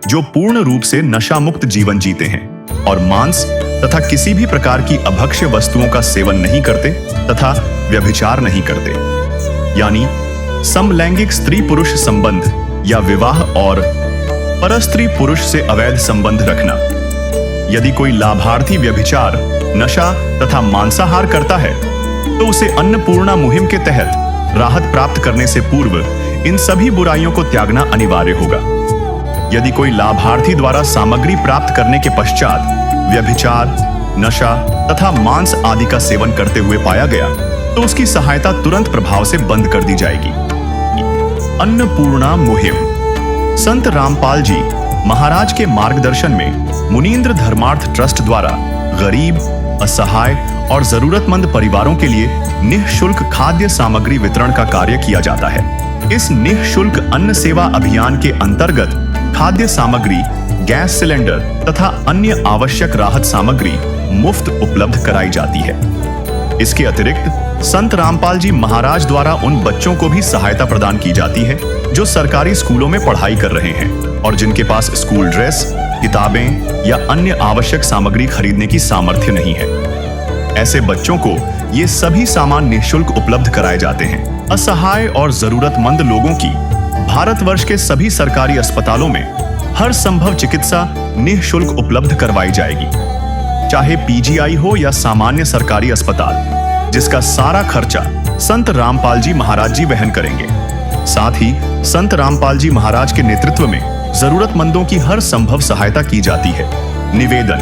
जो पूर्ण रूप से नशा मुक्त जीवन जीते हैं और मांस तथा किसी भी प्रकार की अभक्ष्य वस्तुओं का सेवन नहीं करते तथा व्यभिचार नहीं करते, यानी समलैंगिक स्त्री पुरुष संबंध या विवाह और परस्त्री पुरुष से अवैध संबंध रखना। यदि कोई लाभार्थी व्यभिचार, नशा तथा मांसाहार करता है तो उसे अन्नपूर्णा मुहिम के तहत राहत प्राप्त करने से पूर्व इन सभी बुराइयों को त्यागना अनिवार्य होगा। यदि कोई लाभार्थी द्वारा सामग्री प्राप्त करने के पश्चात व्यभिचार, नशा तथा मांस आदि का सेवन करते हुए पाया गया तो उसकी सहायता तुरंत प्रभाव से बंद कर दी जाएगी। अन्नपूर्णा मुहिम संत रामपाल जी महाराज के मार्गदर्शन में मुनींद्र धर्मार्थ ट्रस्ट द्वारा गरीब, असहाय और जरूरतमंद परिवारों के लिए निःशुल्क खाद्य सामग्री वितरण का कार्य किया जाता है। इस निःशुल्क अन्न सेवा अभियान के अंतर्गत खाद्य सामग्री, गैस सिलेंडर तथा अन्य आवश्यक राहत सामग्री मुफ्त उपलब्ध कराई जाती है। इसके अतिरिक्त संत रामपाल जी महाराज द्वारा उन बच्चों को भी सहायता प्रदान की जाती है जो सरकारी स्कूलों में पढ़ाई कर रहे हैं और जिनके पास स्कूल ड्रेस, किताबें या अन्य आवश्यक सामग्री खरीदने की सामर्थ्य नहीं है। ऐसे बच्चों को ये सभी सामान निःशुल्क उपलब्ध कराए जाते हैं। असहाय और जरूरतमंद लोगों की भारतवर्ष के सभी सरकारी अस्पतालों में हर संभव चिकित्सा निःशुल्क उपलब्ध करवाई जाएगी, चाहे पीजीआई हो या सामान्य सरकारी अस्पताल, जिसका सारा खर्चा संत रामपाल जी महाराज जी वहन करेंगे। साथ ही संत रामपाल जी महाराज के नेतृत्व में जरूरतमंदों की हर संभव सहायता की जाती है। निवेदन,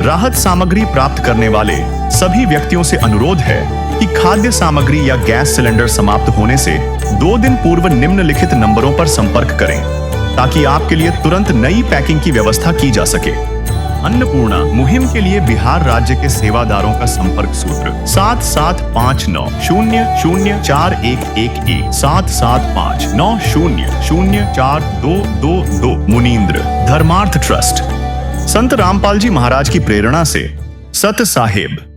राहत सामग्री प्राप्त करने वाले सभी व्यक्तियों से अनुरोध है कि खाद्य सामग्री या गैस सिलेंडर समाप्त होने से 2 दिन पूर्व निम्नलिखित नंबरों पर संपर्क करें ताकि आपके लिए तुरंत नई पैकिंग की व्यवस्था की जा सके। अन्नपूर्णा मुहिम के लिए बिहार राज्य के सेवादारों का संपर्क सूत्र 7759004211 7759004222। मुनींद्र धर्मार्थ ट्रस्ट संत रामपाल जी महाराज की प्रेरणा से सत साहेब